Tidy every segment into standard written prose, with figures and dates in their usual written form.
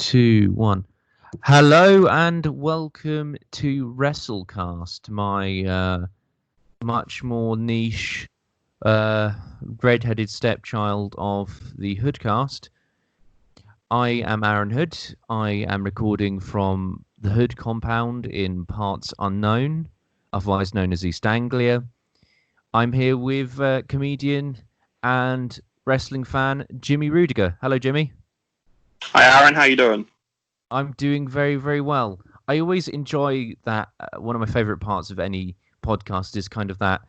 2, 1. Hello and welcome to Wrestlecast, my much more niche red-headed stepchild of the Hoodcast. I am Aaron Hood. I am recording from the Hood compound in parts unknown, otherwise known as East Anglia. I'm here with comedian and wrestling fan Jimmy Rudiger. Hello, Jimmy. Hi, Aaron. How you doing? I'm doing very, very well. I always enjoy that. One of my favourite parts of any podcast is kind of that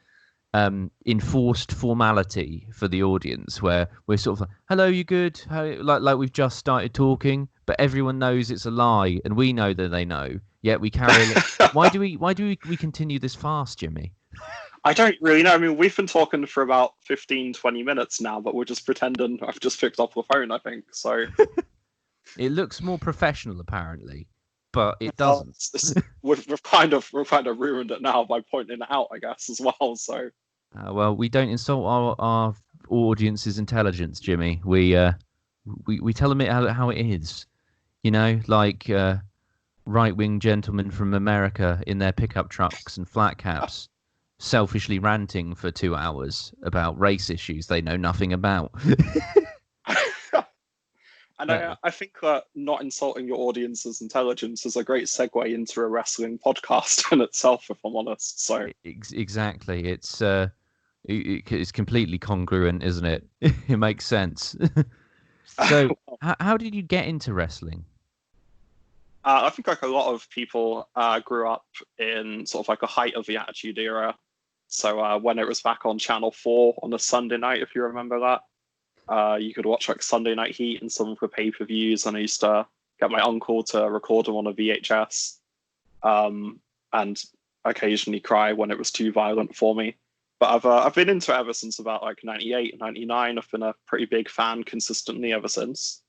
enforced formality for the audience, where we're sort of like, "Hello, you good?" Like we've just started talking, but everyone knows it's a lie, and we know that they know. Yet we carry it. Why do we continue this fast, Jimmy? I don't really know. I mean, we've been talking for about 15, 20 minutes now, but we're just pretending I've just picked up the phone, I think. So it looks more professional, apparently, but it doesn't. We've kind of ruined it now by pointing it out, I guess, as well. So well, we don't insult our audience's intelligence, Jimmy. We tell them it how it is. You know, like right-wing gentlemen from America in their pickup trucks and flat caps, selfishly ranting for 2 hours about race issues they know nothing about. And I think not insulting your audience's intelligence is a great segue into a wrestling podcast in itself, if I'm honest. So exactly, it's completely congruent, isn't it? It makes sense. So, how did you get into wrestling? I think like a lot of people grew up in sort of like a height of the Attitude Era. So when it was back on Channel 4 on a Sunday night, if you remember that. You could watch like Sunday Night Heat and some of the pay-per-views, and I used to get my uncle to record them on a VHS, and occasionally cry when it was too violent for me. But I've been into it ever since about like 98, 99. I've been a pretty big fan consistently ever since.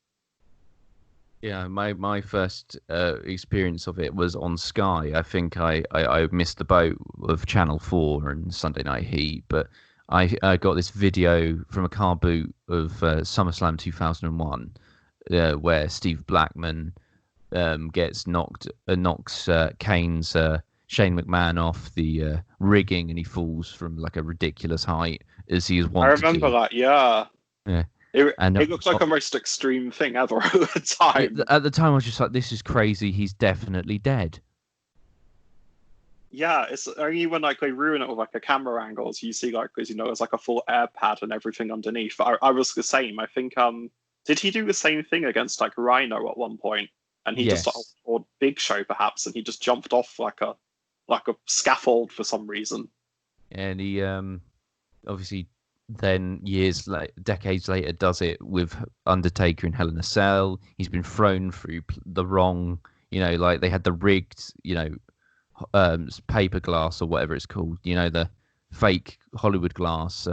Yeah, my first experience of it was on Sky. I think I missed the boat of Channel 4 and Sunday Night Heat, but I got this video from a car boot of SummerSlam 2001, where Steve Blackman knocks Kane's Shane McMahon off the rigging, and he falls from like a ridiculous height as he is wanted to. I remember that, yeah. Yeah. It looks like a most extreme thing ever at the time. At the time, I was just like, "This is crazy. He's definitely dead." Yeah, it's only when like they ruin it with like a camera angles, you see like, because there's like a full air pad and everything underneath. I was the same. I think did he do the same thing against like Rhino at one point? And he Yes. or Big Show perhaps, and he just jumped off like a scaffold for some reason. And he obviously then decades later does it with Undertaker in Hell in a Cell. He's been thrown through the wrong, like they had the rigged, paper glass or whatever it's called, the fake Hollywood glass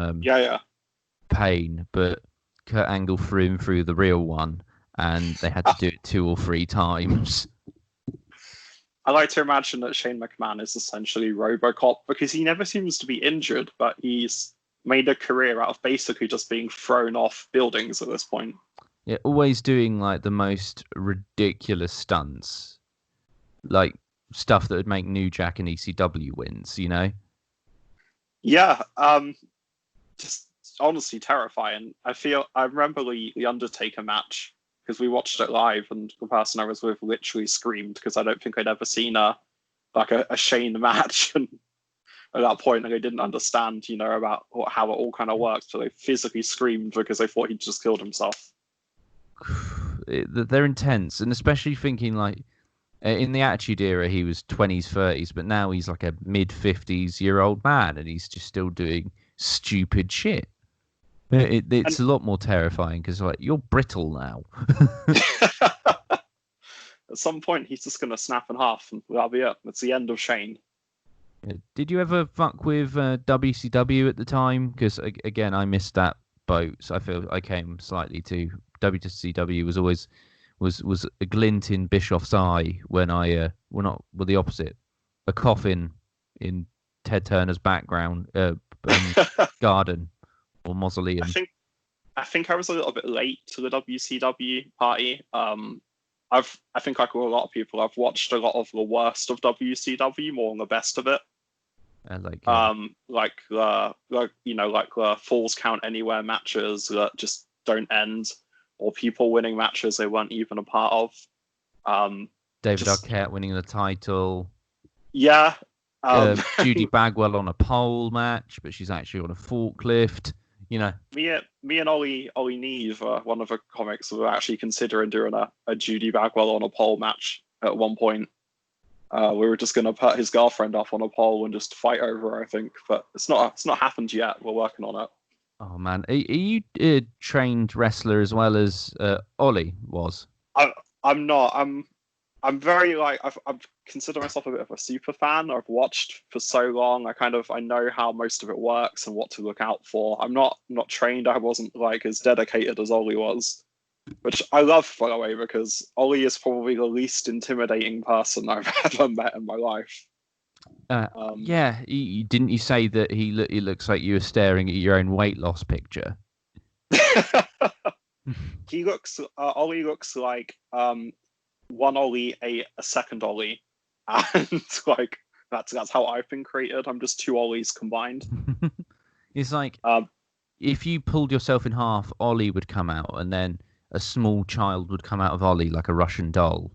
pane, but Kurt Angle threw him through the real one, and they had to do it 2 or 3 times. I like to imagine that Shane McMahon is essentially RoboCop, because he never seems to be injured, but he's made a career out of basically just being thrown off buildings at this point. Yeah, always doing like the most ridiculous stunts, like stuff that would make New Jack and ECW wins, Yeah, just honestly terrifying. I remember the Undertaker match, because we watched it live, and the person I was with literally screamed, because I don't think I'd ever seen a Shane match, and at that point, they didn't understand, about how it all kind of works, so they physically screamed because they thought he'd just killed himself. They're intense, and especially thinking like in the Attitude Era, he was 20s, 30s, but now he's like a mid-50s-year-old man, and he's just still doing stupid shit. It's a lot more terrifying, because like, you're brittle now. At some point, he's just going to snap in half, and that'll be it. It's the end of Shane. Did you ever fuck with WCW at the time? Because again, I missed that boat, so I feel I came slightly to WCW. Was always was a glint in Bischoff's eye when I the opposite, a coffin in Ted Turner's background garden or mausoleum. I think I was a little bit late to the WCW party. I think like a lot of people, I've watched a lot of the worst of WCW more than the best of it. Like the Falls Count Anywhere matches that just don't end, or people winning matches they weren't even a part of. David Arquette winning the title. Yeah. Judy Bagwell on a pole match, but she's actually on a forklift. You know, me and Ollie Neve, one of the comics, were actually considering doing a Judy Bagwell on a pole match at one point. We were just going to put his girlfriend up on a pole and just fight over her, I think, but it's not happened yet. We're working on it. Oh man, are you a trained wrestler as well as Ollie was? I'm not. I'm very like I've considered myself a bit of a super fan. I've watched for so long. I know how most of it works and what to look out for. I'm not trained. I wasn't like as dedicated as Ollie was, which I love, by the way, because Ollie is probably the least intimidating person I've ever met in my life. Yeah, didn't you say that he looks like you were staring at your own weight loss picture? Ollie looks like one Ollie ate a second Ollie, and like that's how I've been created. I'm just two Ollies combined. It's like if you pulled yourself in half, Ollie would come out, and then a small child would come out of Ollie like a Russian doll.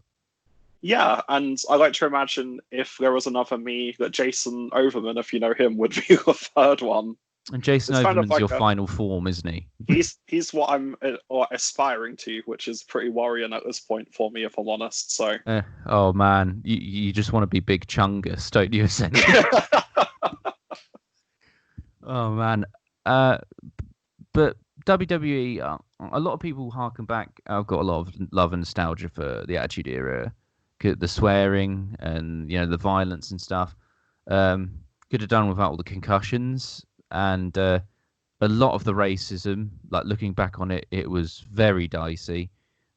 Yeah, and I like to imagine if there was another me, that Jason Overman, if you know him, would be the third one. And Jason Overman's like your final form, isn't he? He's what I'm aspiring to, which is pretty worrying at this point for me, if I'm honest. So. Oh man, you just want to be Big Chungus, don't you? Essentially. Oh man, but WWE, a lot of people harken back. I've got a lot of love and nostalgia for the Attitude Era, the swearing and the violence and stuff. Could have done without all the concussions. And a lot of the racism, like looking back on it, it was very dicey.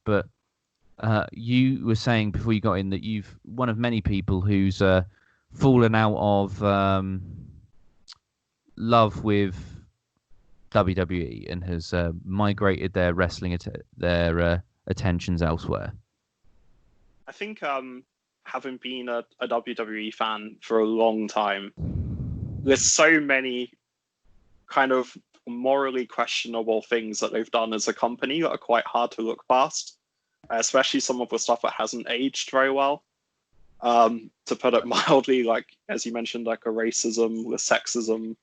But you were saying before you got in that you've one of many people who's fallen out of love with WWE and has migrated their wrestling their attentions elsewhere. I think having been a WWE fan for a long time, there's so many kind of morally questionable things that they've done as a company that are quite hard to look past, especially some of the stuff that hasn't aged very well. To put it mildly, like as you mentioned, like the racism, the sexism,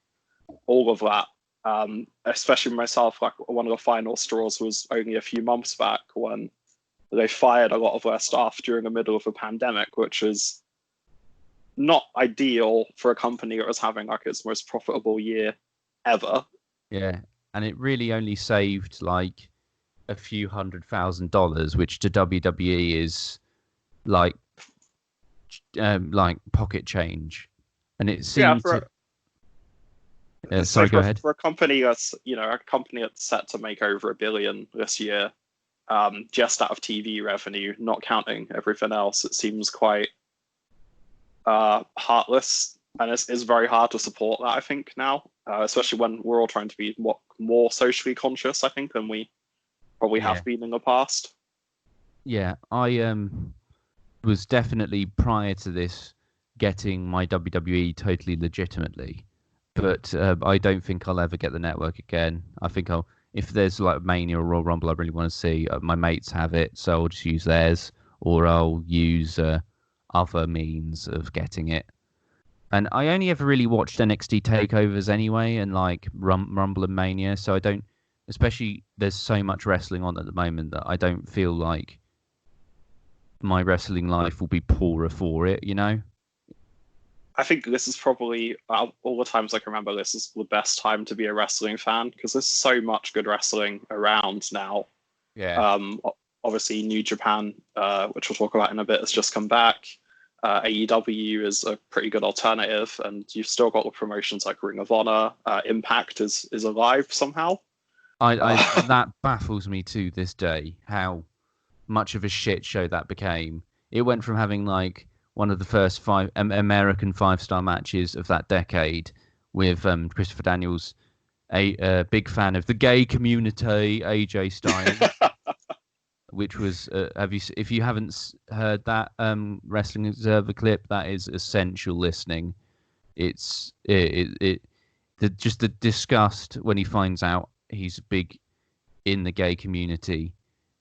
all of that. Especially myself, like one of the final straws was only a few months back when they fired a lot of their staff during the middle of a pandemic, which is not ideal for a company that was having like its most profitable year ever. Yeah, and it really only saved like a few $100,000, which to WWE is like pocket change, and it seems. Sorry, go ahead. For a company that's set to make over $1 billion this year, just out of TV revenue, not counting everything else, it seems quite heartless, and it's very hard to support that, I think, now, especially when we're all trying to be more socially conscious, I think, than we probably have been in the past. Yeah, I was definitely, prior to this, getting my WWE totally legitimately, but I don't think I'll ever get the network again. I think if there's like Mania or Royal Rumble I really want to see, my mates have it, so I'll just use theirs, or I'll use other means of getting it. And I only ever really watched NXT takeovers anyway, and like Rumble and Mania, so I don't, especially there's so much wrestling on at the moment that I don't feel like my wrestling life will be poorer for it, I think this is probably, all the times I can remember, this is the best time to be a wrestling fan, because there's so much good wrestling around now. Yeah. Obviously, New Japan, which we'll talk about in a bit, has just come back. AEW is a pretty good alternative, and you've still got the promotions like Ring of Honor. Impact is alive somehow. That baffles me to this day, how much of a shit show that became. It went from having like one of the first American 5-star matches of that decade with Christopher Daniels, a big fan of the gay community, AJ Styles, which was if you haven't heard that Wrestling Observer clip, that is essential listening. It's just the disgust when he finds out he's big in the gay community,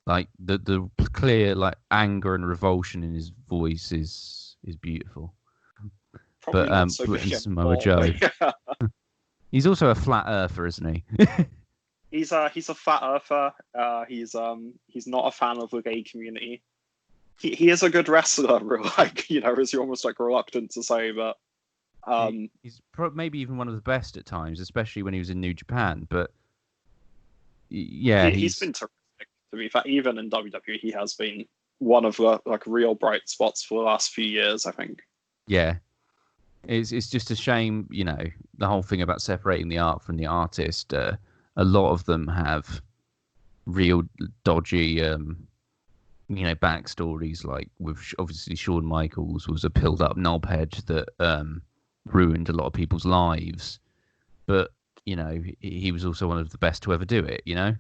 like the clear like anger and revulsion in his voice is beautiful. Probably But not so big Samoa anymore, Joe, but yeah. he's also a flat earther, isn't he? He's a flat earther. He's not a fan of the gay community. He is a good wrestler, like, you know, as you're almost like reluctant to say, but he's maybe even one of the best at times, especially when he was in New Japan. But yeah, he's been terrific. To be fair, even in WWE, he has been one of the like real bright spots for the last few years, I think. Yeah, it's just a shame, you know, the whole thing about separating the art from the artist. A lot of them have real dodgy, backstories. Like with obviously Shawn Michaels was a pilled up knobhead that ruined a lot of people's lives, but you know he was also one of the best to ever do it. You know.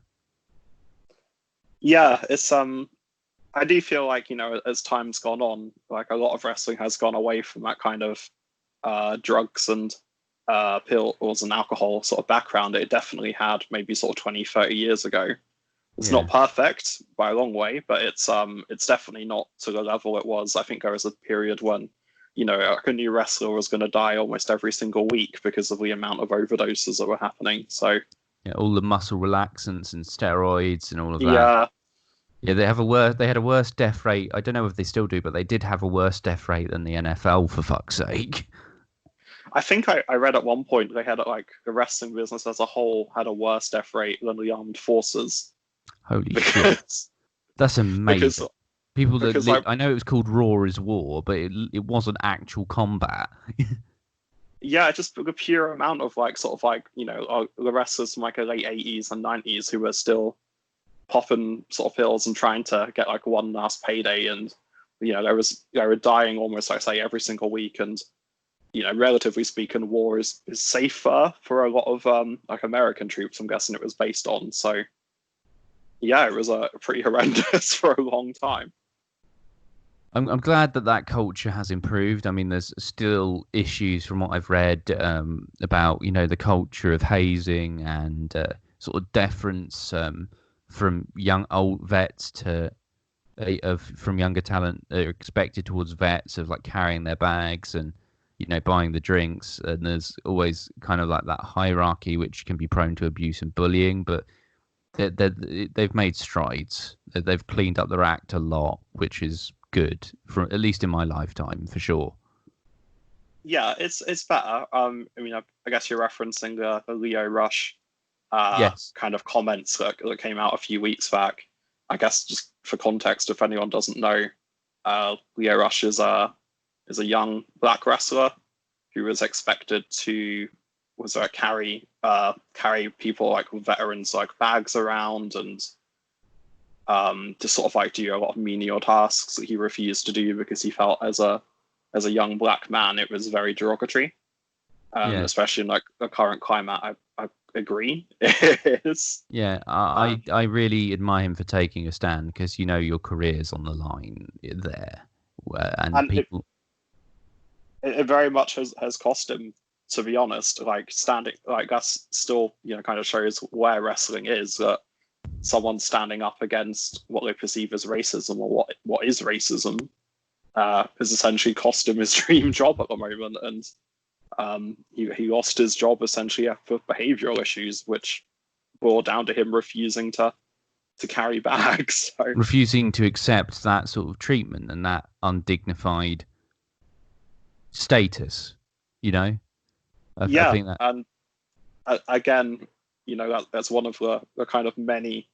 Yeah, it's I do feel like, you know, as time's gone on, like a lot of wrestling has gone away from that kind of drugs and pills and alcohol sort of background it definitely had maybe sort of 20, 30 years ago. It's not perfect by a long way, but it's definitely not to the level it was. I think there was a period when, you know, like a new wrestler was going to die almost every single week because of the amount of overdoses that were happening. So yeah, all the muscle relaxants and steroids and all of that. Yeah, they had a worse death rate. I don't know if they still do, but they did have a worse death rate than the NFL, for fuck's sake. I think I read at one point they had like the wrestling business as a whole had a worse death rate than the armed forces. Holy shit, that's amazing. People I know it was called Raw is War, but it wasn't actual combat. Yeah, just the pure amount of like sort of like, you know, the wrestlers from like the late 80s and 90s who were still popping sort of pills and trying to get like one last payday, and you know they were dying almost like say every single week, and you know, relatively speaking, war is safer for a lot of like American troops. I'm guessing it was based on. So yeah, it was pretty horrendous for a long time. I'm glad that culture has improved. I mean, there's still issues from what I've read about, you know, the culture of hazing and sort of deference from old vets to from younger talent that are expected towards vets of like carrying their bags and, you know, buying the drinks. And there's always kind of like that hierarchy which can be prone to abuse and bullying, but they've made strides. They've cleaned up their act a lot, which is good, for at least in my lifetime, for sure. Yeah, it's better. I mean, I guess you're referencing the Leo Rush Yes. kind of comments that came out a few weeks back. I guess just for context, if anyone doesn't know, Leo Rush is a young black wrestler who was expected to carry people like veterans like bags around and to sort of like do a lot of menial tasks that he refused to do because he felt as a young black man it was very derogatory. Especially in like the current climate, I agree. It is. Yeah, I really admire him for taking a stand because, you know, your career's on the line there, and people. It very much has cost him, to be honest. Like standing, like that's still, you know, kind of shows where wrestling is. That someone standing up against what they perceive as racism or what is racism has essentially cost him his dream job at the moment, and he lost his job essentially for behavioural issues, which boiled down to him refusing to carry bags. So. Refusing to accept that sort of treatment and that undignified status, you know. I think that. And again, you know, that's one of the kind of many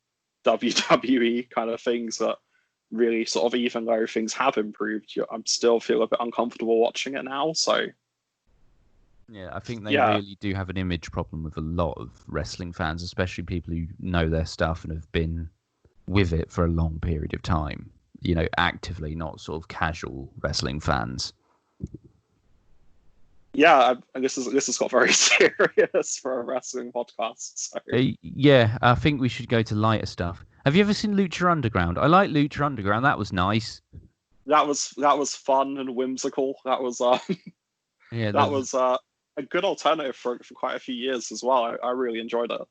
WWE kind of things that really sort of, even though things have improved, I'm still feel a bit uncomfortable watching it now. So yeah, I think they really do have an image problem with a lot of wrestling fans, especially people who know their stuff and have been with it for a long period of time. You know, actively, not sort of casual wrestling fans. Yeah, this has got very serious for a wrestling podcast. So. Yeah, I think we should go to lighter stuff. Have you ever seen Lucha Underground? I like Lucha Underground. That was nice. That was fun and whimsical. That was Yeah, that was a good alternative for quite a few years as well. I really enjoyed it.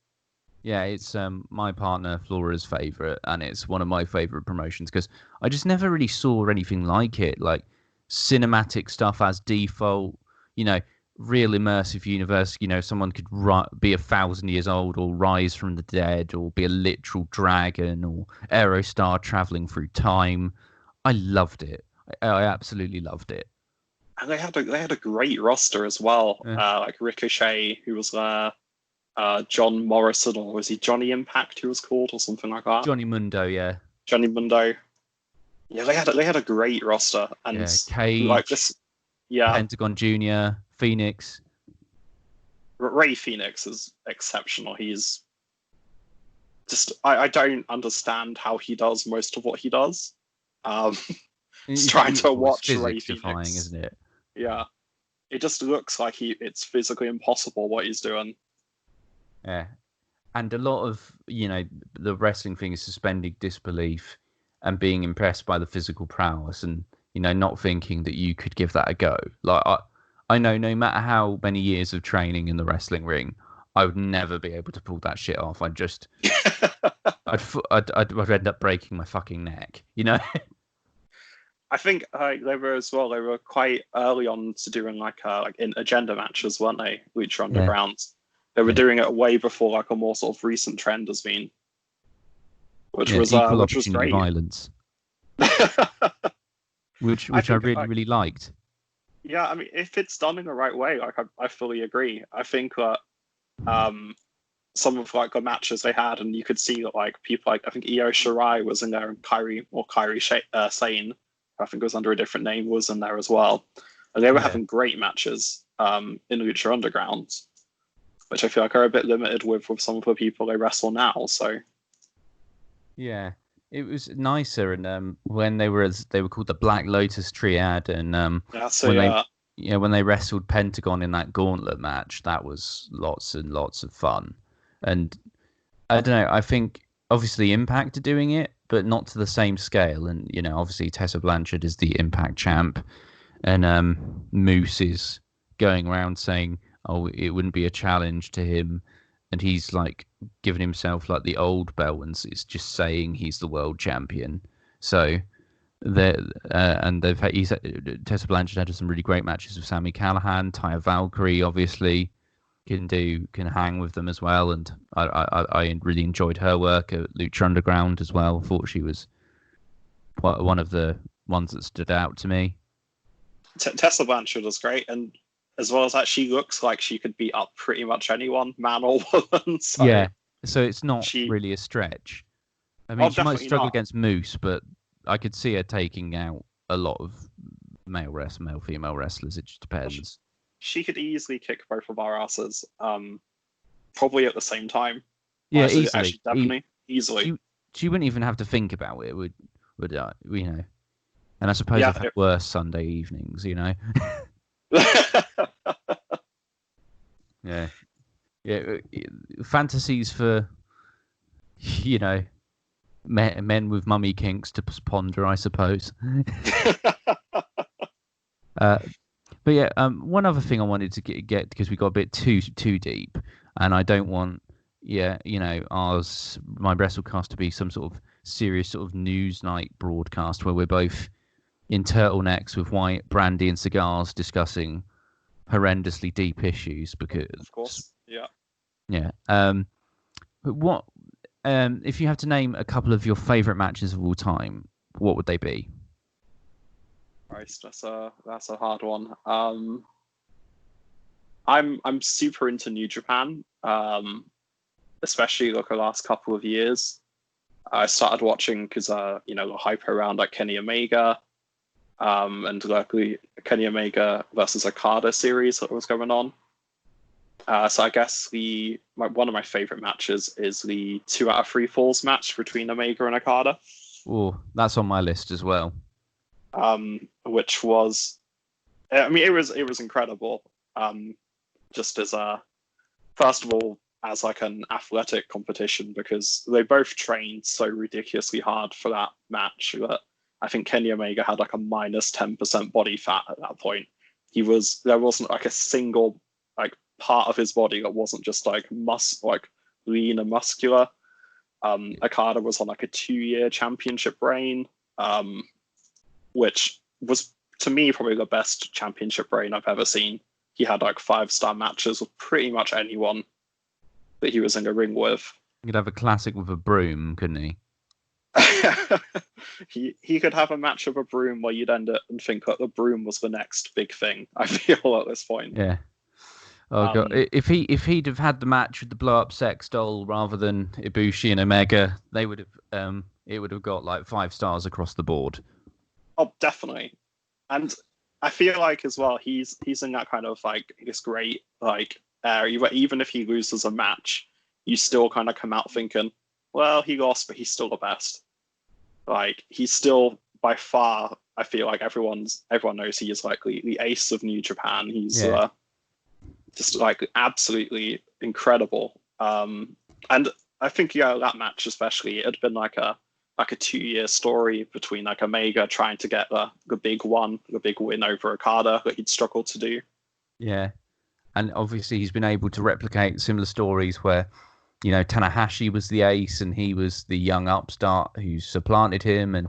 yeah. It's my partner Flora's favorite, and it's one of my favorite promotions because I just never really saw anything like it. Like cinematic stuff as default. You know, real immersive universe. You know, someone could be 1,000 years old, or rise from the dead, or be a literal dragon, or Aerostar traveling through time. I loved it. I absolutely loved it. And they had a great roster as well. Yeah. Like Ricochet, who was there, John Morrison, or was he Johnny Impact, who was called, or something like that? Johnny Mundo, yeah. Johnny Mundo. Yeah, they had a great roster, and Yeah, like Cage, this, yeah, Pentagon Jr., Phoenix. Ray Phoenix is exceptional. He's just I don't understand how he does most of what he does. Just trying to watch Ray physics defying, Phoenix. isn't it? Yeah, it just looks like it's physically impossible what he's doing. Yeah. And a lot of, the wrestling thing is suspending disbelief and being impressed by the physical prowess and, not thinking that you could give that a go. Like, I know no matter how many years of training in the wrestling ring, I would never be able to pull that shit off. I'd end up breaking my fucking neck, I think they were as well. They were quite early on to doing like in agenda matches, weren't they? Lucha Underground. They were doing it way before like a more sort of recent trend has been, which was opportunity great. Violence, which I really really liked. Yeah, I mean, if it's done in the right way, like I fully agree. I think that some of like the matches they had, and you could see that like people like I think Io Shirai was in there, and Kairi Sane, I think it was under a different name, was in there as well, and they were having great matches in Lucha Underground, which I feel like are a bit limited with some of the people they wrestle now. So yeah, it was nicer, and when they were called the Black Lotus Triad, and when they wrestled Pentagon in that gauntlet match, that was lots and lots of fun. And I don't know, I think obviously Impact are doing it, but not to the same scale. And obviously Tessa Blanchard is the Impact champ, and Moose is going around saying, "Oh, it wouldn't be a challenge to him," and he's like giving himself like the old belt, and it's just saying he's the world champion. So Tessa Blanchard had some really great matches with Sami Callihan. Taya Valkyrie obviously can hang with them as well, and I really enjoyed her work at Lucha Underground as well. I thought she was one of the ones that stood out to me. Tessa Blanchard was great, and as well as that, she looks like she could beat up pretty much anyone, man or woman. So it's not really a stretch. I mean, she might struggle against Moose, but I could see her taking out a lot of male female wrestlers. It just depends. She could easily kick both of our asses, probably at the same time. Yeah, easily. Actually, definitely, easily. She wouldn't even have to think about it. Would And I suppose I've had worse Sunday evenings, Yeah. Fantasies for, men with mummy kinks to ponder, I suppose. But yeah, one other thing I wanted to get because we got a bit too deep, and I don't want, my Wrestlecast to be some sort of serious sort of news night broadcast where we're both in turtlenecks with white brandy and cigars discussing horrendously deep issues. Because of course, yeah. But what if you have to name a couple of your favorite matches of all time? What would they be? Christ, that's a hard one. I'm super into New Japan, especially like the last couple of years. I started watching because the hype around like Kenny Omega, and luckily Kenny Omega versus Okada series that was going on. So I guess one of my favorite matches is the 2 out of 3 falls match between Omega and Okada. Oh, that's on my list as well. Which was, I mean, it was incredible. Just as first of all, as like an athletic competition because they both trained so ridiculously hard for that match that I think Kenny Omega had like a minus 10% body fat at that point. There wasn't like a single like part of his body that wasn't just like lean and muscular. Okada was on like a 2-year championship reign, which was to me probably the best championship reign I've ever seen. He had like 5-star matches with pretty much anyone that he was in a ring with. He could have a classic with a broom, couldn't he? He could have a match with a broom where you'd end it and think that the broom was the next big thing. I feel at this point. Yeah. Oh god! If he'd have had the match with the blow up sex doll rather than Ibushi and Omega, they would have it would have got like 5 stars across the board. Oh, definitely. And I feel like as well, he's in that kind of like this great like area where even if he loses a match, you still kind of come out thinking, well, he lost, but he's still the best. Like he's still by far. I feel like everyone knows he is like the ace of New Japan. He's just like absolutely incredible. And I think that match especially, it had been like a 2-year story between like Omega trying to get the big win over Okada that he'd struggled to do. Yeah, and obviously he's been able to replicate similar stories where, Tanahashi was the ace and he was the young upstart who supplanted him, and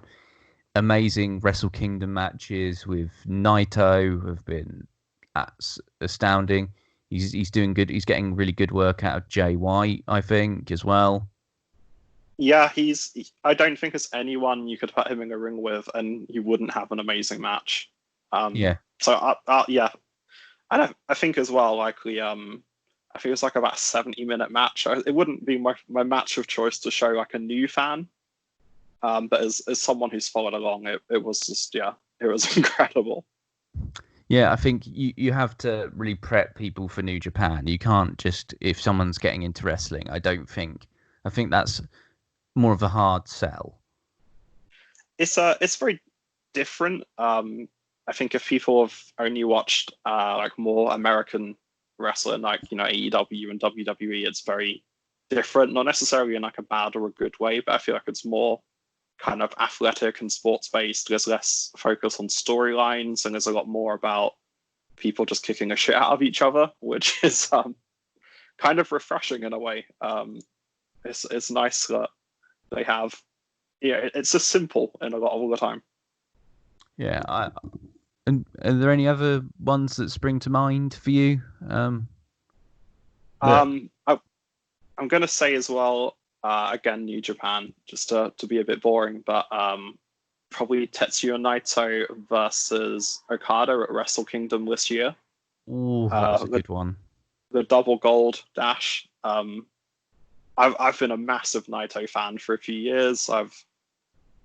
amazing Wrestle Kingdom matches with Naito have been astounding. He's doing good. He's getting really good work out of Jay White, I think, as well. Yeah, I don't think there's anyone you could put him in a ring with and you wouldn't have an amazing match. Yeah. So yeah, I think as well, likely. I think it's like about a 70-minute match. It wouldn't be my match of choice to show like a new fan, but as someone who's followed along, it was just it was incredible. Yeah, I think you have to really prep people for New Japan. You can't just, if someone's getting into wrestling, I think that's more of a hard sell. It's very different. I think if people have only watched like more American wrestling, like AEW and WWE, it's very different. Not necessarily in like a bad or a good way, but I feel like it's more kind of athletic and sports based. There's less focus on storylines, and there's a lot more about people just kicking a shit out of each other, which is kind of refreshing in a way. It's nice that they have, it's just simple in a lot of the time. Yeah, and are there any other ones that spring to mind for you? I'm gonna say as well. Again, New Japan, just to be a bit boring, but probably Tetsuya Naito versus Okada at Wrestle Kingdom this year. Ooh, that's a good one. The double gold dash. I've been a massive Naito fan for a few years.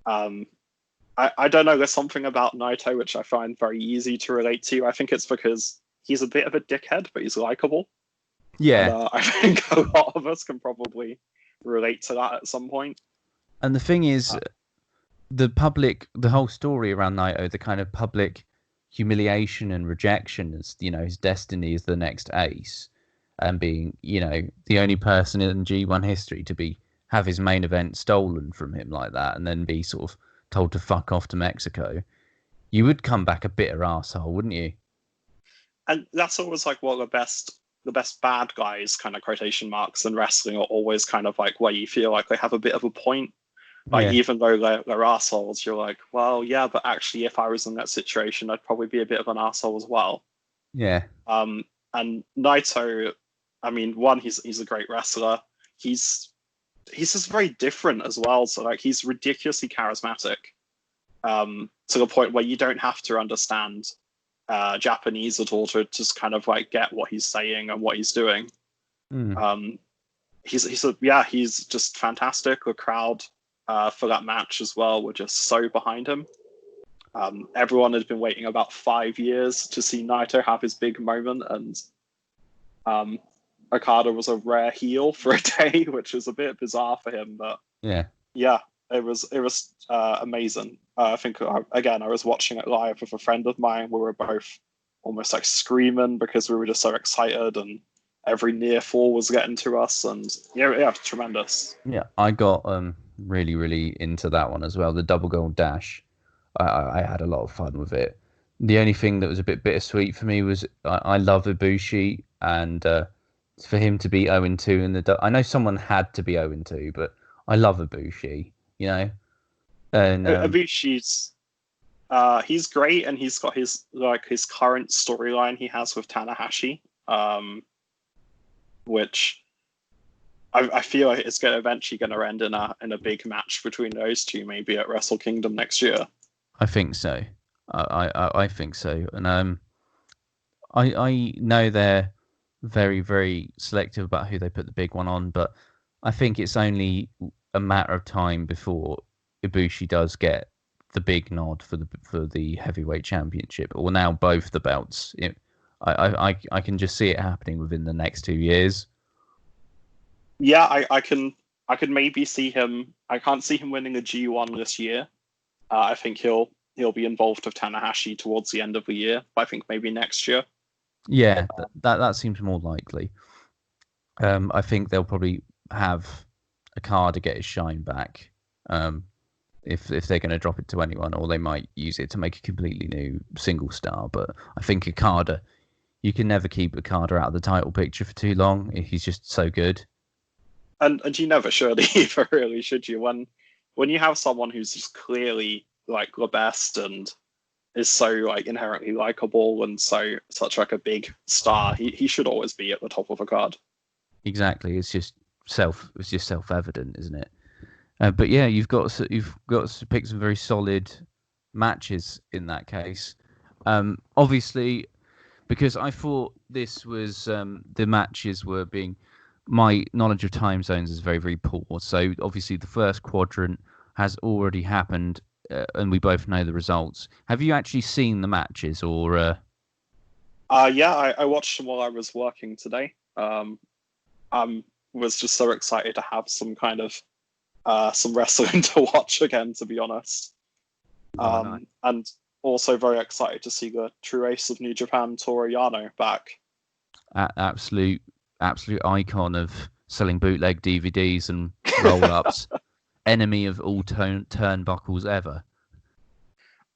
I don't know. There's something about Naito which I find very easy to relate to. I think it's because he's a bit of a dickhead, but he's likable. Yeah, and, I think a lot of us can probably relate to that at some point. And the thing is, the whole story around Naito, the kind of public humiliation and rejection as his destiny as the next ace, and being the only person in G1 history to have his main event stolen from him like that, and then be sort of told to fuck off to Mexico. You would come back a bitter arsehole, wouldn't you? And that's always like what the best bad guys, kind of quotation marks, in wrestling are always kind of like where you feel like they have a bit of a point. Like, even though they're assholes, you're like, well, yeah, but actually, if I was in that situation, I'd probably be a bit of an asshole as well. Yeah. And Naito, I mean, one, he's a great wrestler. He's just very different as well. So like, he's ridiculously charismatic, to the point where you don't have to understand Japanese at all to just kind of like get what he's saying and what he's doing. He's just fantastic. The crowd for that match as well were just so behind him. Everyone had been waiting about 5 years to see Naito have his big moment, and Ricardo was a rare heel for a day, which was a bit bizarre for him, but yeah, it was amazing. I think again, I was watching it live with a friend of mine. We were both almost like screaming because we were just so excited, and every near fall was getting to us, and yeah, tremendous. Yeah, I got really, really into that one as well. The double gold dash. I had a lot of fun with it. The only thing that was a bit bittersweet for me was I love Ibushi, and for him to be 0-2 in the... I know someone had to be 0-2, but I love Ibushi, you know? And Ibushi's he's great, and he's got his current storyline he has with Tanahashi, which I feel like it's eventually going to end in a big match between those two, maybe at Wrestle Kingdom next year. I think so. I think so. And I know they're very, very selective about who they put the big one on, but I think it's only a matter of time before Ibushi does get the big nod for the heavyweight championship, or now both the belts. I can just see it happening within the next 2 years. Yeah, I can maybe see him. I can't see him winning a G1 this year. I think he'll be involved with Tanahashi towards the end of the year. But I think maybe next year. Yeah, that seems more likely. I think they'll probably have a card to get his shine back. If they're going to drop it to anyone, or they might use it to make a completely new single star. But I think Okada, you can never keep Okada out of the title picture for too long. He's just so good. And you never should either, really, should you? When you have someone who's just clearly like the best and is so like inherently likable and such like a big star, he should always be at the top of a card. Exactly, it's just self-evident, isn't it? But yeah, you've got to pick some very solid matches in that case. Obviously, because I thought this was the matches were being... My knowledge of time zones is very, very poor. So obviously the first quadrant has already happened, and we both know the results. Have you actually seen the matches, or? Yeah, I watched them while I was working today. Was just so excited to have some kind of some wrestling to watch again, to be honest. Nice. And also very excited to see the true ace of New Japan, Toru Yano, back. Absolute icon of selling bootleg DVDs and roll-ups. Enemy of all turnbuckles ever.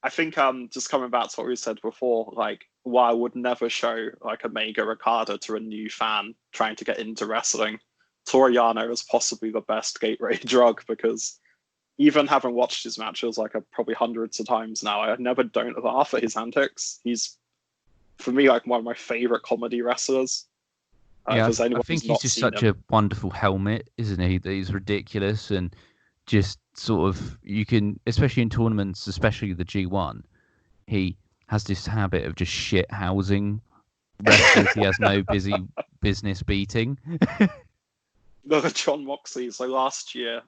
I think just coming back to what we said before, like, while I would never show like a Mega Ricardo to a new fan trying to get into wrestling, Toru Yano is possibly the best gateway drug, because even having watched his matches like probably hundreds of times now, I never don't laugh at his antics. He's, for me, like one of my favorite comedy wrestlers. Yeah, I think he's just such a wonderful helmet, isn't he? That he's ridiculous, and just sort of, you can, especially in tournaments, especially the G1, he has this habit of just shit housing wrestlers he has no business beating. John Moxley. So last year,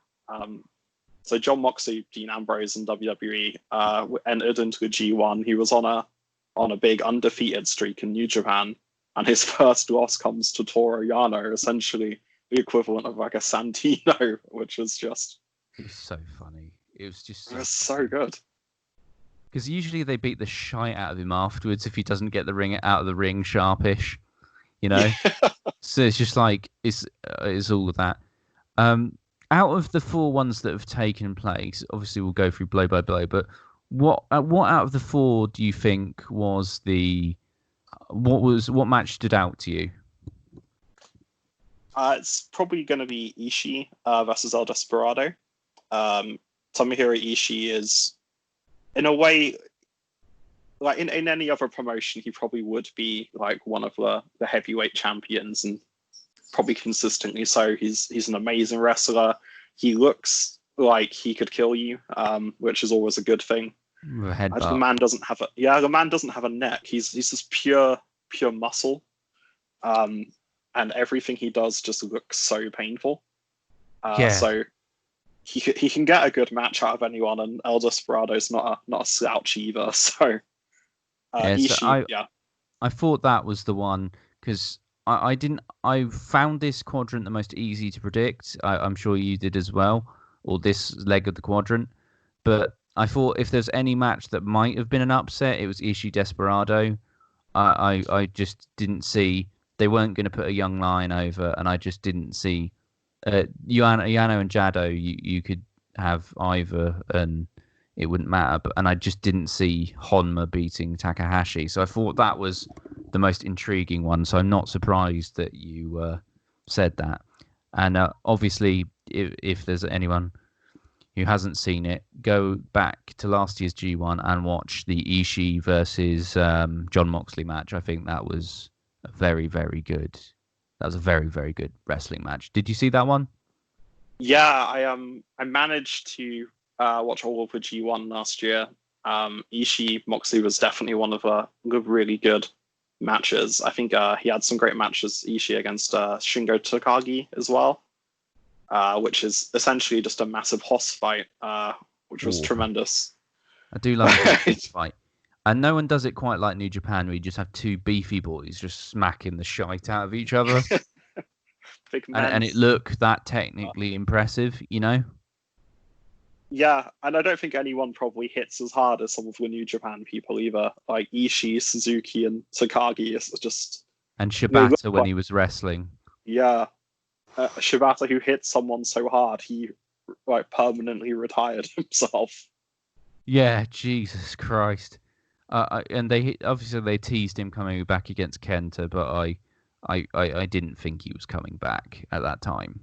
so John Moxley, Dean Ambrose, and WWE entered into the G1. He was on a big undefeated streak in New Japan, and his first loss comes to Toru Yano, essentially the equivalent of like a Santino, which was just... It was so funny. It was just so good. Because usually they beat the shite out of him afterwards if he doesn't get the ring out of the ring sharpish, you know. So it's just like it's all of that. Out of the 4 ones that have taken place, obviously we'll go through blow by blow. But what out of the 4 do you think was what match stood out to you? It's probably going to be Ishii versus El Desperado. Tomohiro Ishii is, in a way, like in any other promotion, he probably would be like one of the heavyweight champions, and probably consistently so. He's an amazing wrestler. He looks like he could kill you, which is always a good thing. The man doesn't have a neck. He's just pure muscle, and everything he does just looks so painful. So he can get a good match out of anyone, and El Desperado's not a slouch either. So Ishii, I thought that was the one, because I found this quadrant the most easy to predict. I'm sure you did as well, or this leg of the quadrant. But I thought if there's any match that might have been an upset, it was Ishii Desperado. I just didn't see they weren't going to put a young lion over, and I just didn't see Yano and Jado. You could have either, and it wouldn't matter. And I just didn't see Honma beating Takahashi, so I thought that was the most intriguing one. So I'm not surprised that you said that. And obviously, if there's anyone who hasn't seen it, go back to last year's G1 and watch the Ishii versus John Moxley match. I think that was a very, very good. That was a very, very good wrestling match. Did you see that one? Yeah, I managed to watch all of the G1 last year. Ishii Moxley was definitely one of the really good matches. I think he had some great matches. Ishii against Shingo Takagi as well. Which is essentially just a massive hoss fight, which was tremendous. I do love a hoss fight. And no one does it quite like New Japan, where you just have two beefy boys just smacking the shite out of each other. and it looked that technically impressive, you know? Yeah, and I don't think anyone probably hits as hard as some of the New Japan people either. Like Ishii, Suzuki, and Takagi is just... And Shibata when he was wrestling. Yeah. Shibata, who hit someone so hard, he permanently retired himself. Yeah, Jesus Christ. And they teased him coming back against Kenta, but I didn't think he was coming back at that time.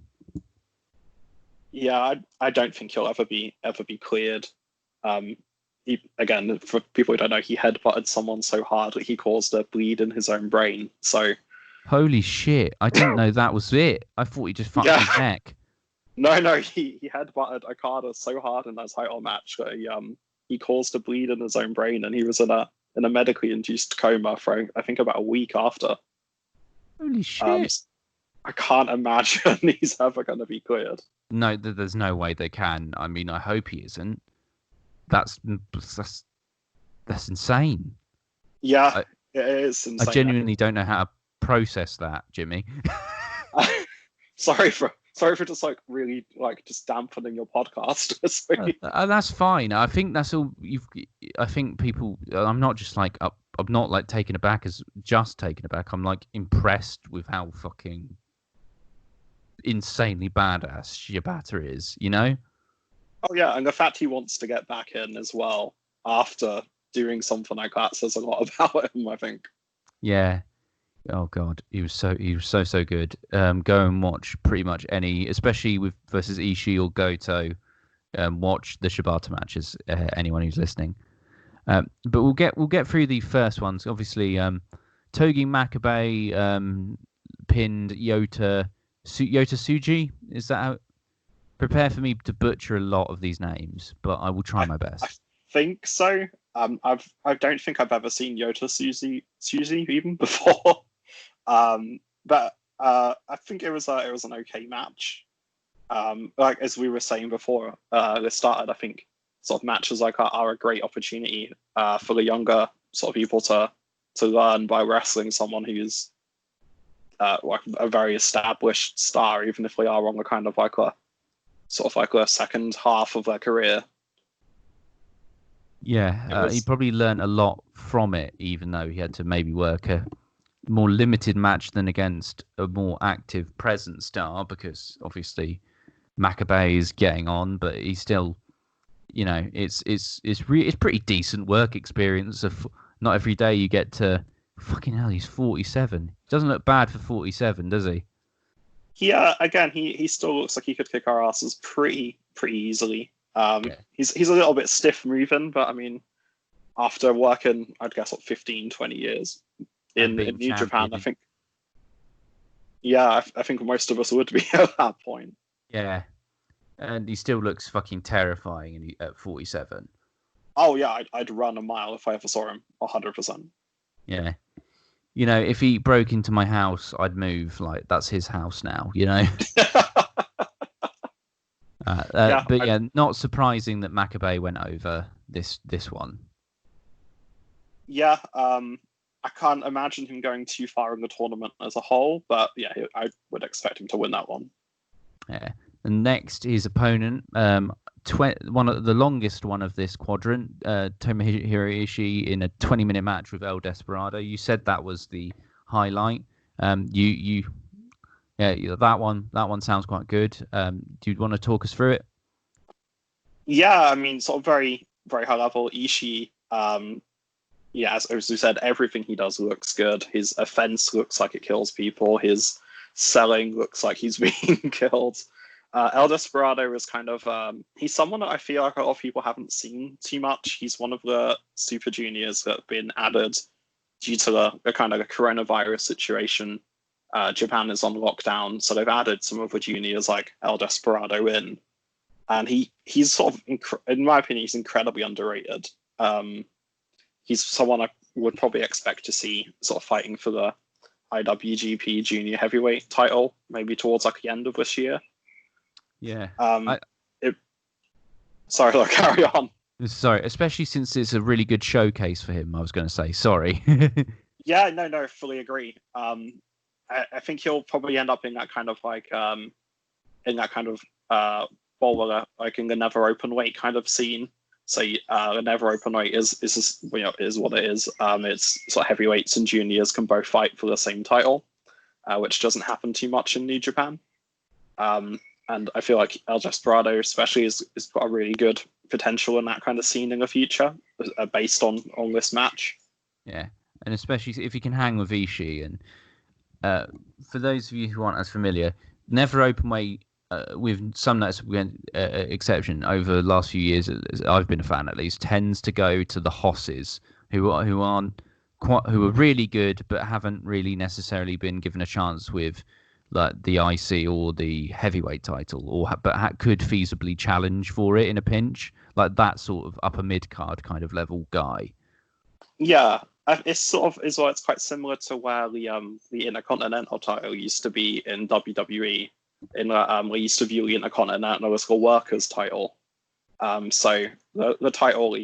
Yeah, I don't think he'll ever be cleared. Again, for people who don't know, he headbutted someone so hard that he caused a bleed in his own brain. So. Holy shit! I didn't know that was it. I thought he just fucked his neck. No, he headbutted Okada so hard in that title match that he caused a bleed in his own brain, and he was in a medically induced coma for I think about a week after. Holy shit! I can't imagine he's ever going to be cleared. No, there's no way they can. I mean, I hope he isn't. That's insane. Yeah, it is insane. I genuinely don't know how to process that, Jimmy. Sorry for just really just dampening your podcast. That's fine. I think that's all I think people. I'm not just I'm not taken aback as just taken aback. I'm impressed with how fucking insanely badass Shibata is. You know? Oh yeah, and the fact he wants to get back in as well after doing something like that says a lot about him, I think. Yeah. Oh god, he was so good. Go and watch pretty much any, especially with versus Ishii or Goto. Watch the Shibata matches. Anyone who's listening, but we'll get through the first ones. Obviously, Togi Makabe pinned Yota Tsuji. Is that how? Prepare for me to butcher a lot of these names, but I will try my best. I think so. I don't think I've ever seen Yota Tsuji even before. But I think it was an okay match. As we were saying before this started, I think sort of matches like that are a great opportunity for the younger sort of people to learn by wrestling someone who's a very established star, even if they are on the kind of a second half of their career. Yeah, he probably learned a lot from it, even though he had to maybe work a more limited match than against a more active present star, because obviously Makabe is getting on, but he's still, it's pretty decent work experience. Of not every day you get to fucking hell. He's 47. Doesn't look bad for 47, does he? Yeah, again, he still looks like he could kick our asses pretty easily. He's a little bit stiff moving, but I mean, after working, I'd guess 15, 20 years in New Japan, I think. Yeah, I think most of us would be at that point. Yeah, and he still looks fucking terrifying at 47. Oh yeah, I'd run a mile if I ever saw him. 100%. Yeah. If he broke into my house, I'd move. That's his house now, But yeah, not surprising that Makabe went over this one. Yeah, I can't imagine him going too far in the tournament as a whole, but yeah, I would expect him to win that one. Yeah. And next, his opponent, one of the longest one of this quadrant, Tomohiro Ishii in a 20-minute match with El Desperado. You said that was the highlight. That one sounds quite good. Do you want to talk us through it? Yeah, I mean, sort of very, very high level. Ishii, as we said, everything he does looks good. His offense looks like it kills people. His selling looks like he's being killed. El Desperado is kind of, he's someone that I feel like a lot of people haven't seen too much. He's one of the Super Juniors that have been added due to the kind of a coronavirus situation. Japan is on lockdown, so they've added some of the juniors like El Desperado in. And he's sort of, in my opinion, he's incredibly underrated. He's someone I would probably expect to see sort of fighting for the IWGP Junior Heavyweight title, maybe towards like the end of this year. Yeah. Sorry, look, carry on. Sorry, especially since it's a really good showcase for him. I was going to say sorry. Yeah, no, fully agree. I think he'll probably end up in that kind of like bowler, like in the never open weight kind of scene. So the never open weight is what it is. It's sort of heavyweights and juniors can both fight for the same title, which doesn't happen too much in New Japan. And I feel like El Desperado especially is got a really good potential in that kind of scene in the future, based on this match. Yeah, and especially if he can hang with Ishii. And for those of you who aren't as familiar, never open weight, with some notable exception over the last few years, as I've been a fan at least, tends to go to the Hosses, who are really good but haven't really necessarily been given a chance with like the IC or the heavyweight title, but could feasibly challenge for it in a pinch, like that sort of upper mid card kind of level guy. Yeah, it's sort of it's quite similar to where the Intercontinental title used to be in WWE. We used to view the Intercontinental as the workers' title. So the title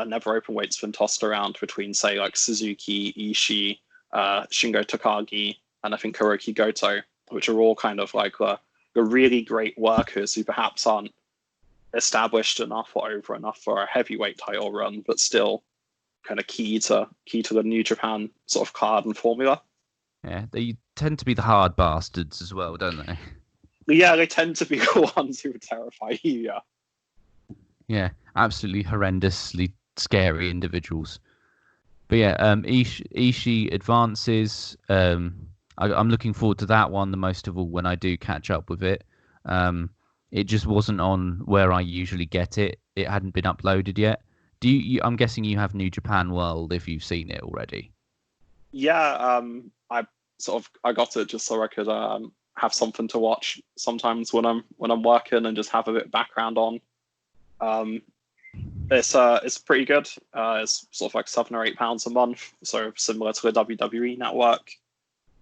never openweight's been tossed around between, say, like Suzuki, Ishii, Shingo Takagi, and I think Hiroki Goto, which are all kind of like the really great workers who perhaps aren't established enough or over enough for a heavyweight title run, but still kind of key to the New Japan sort of card and formula. Yeah, they tend to be the hard bastards as well, don't they? Yeah, they tend to be the ones who would terrify Yuya. Yeah, absolutely horrendously scary individuals. But yeah, Ishii advances. I'm looking forward to that one the most of all when I do catch up with it. It just wasn't on where I usually get it. It hadn't been uploaded yet. I'm guessing you have New Japan World if you've seen it already. Yeah, I got it just so I could have something to watch sometimes when I'm working and just have a bit of background on. It's pretty good. It's sort of like £7 or £8 a month, so similar to the WWE network.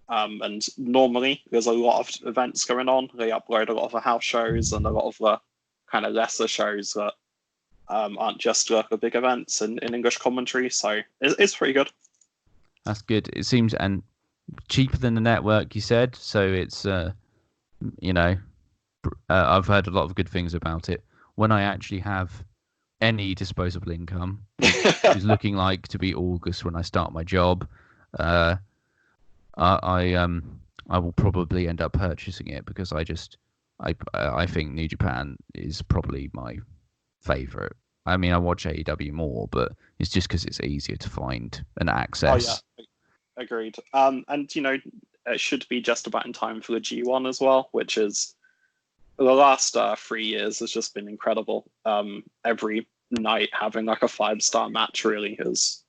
And normally there's a lot of events going on. They upload a lot of the house shows and a lot of the kind of lesser shows that aren't just the big events in English commentary. So it's pretty good. That's good. It seems and cheaper than the network, you said. So it's I've heard a lot of good things about it. When I actually have any disposable income, which is looking like to be August when I start my job, I will probably end up purchasing it because I think New Japan is probably my favorite. I mean, I watch AEW more, but it's just because it's easier to find and access. Oh yeah, agreed. And it should be just about in time for the G1 as well, which is the last 3 years has just been incredible. Every night having like a 5-star match really is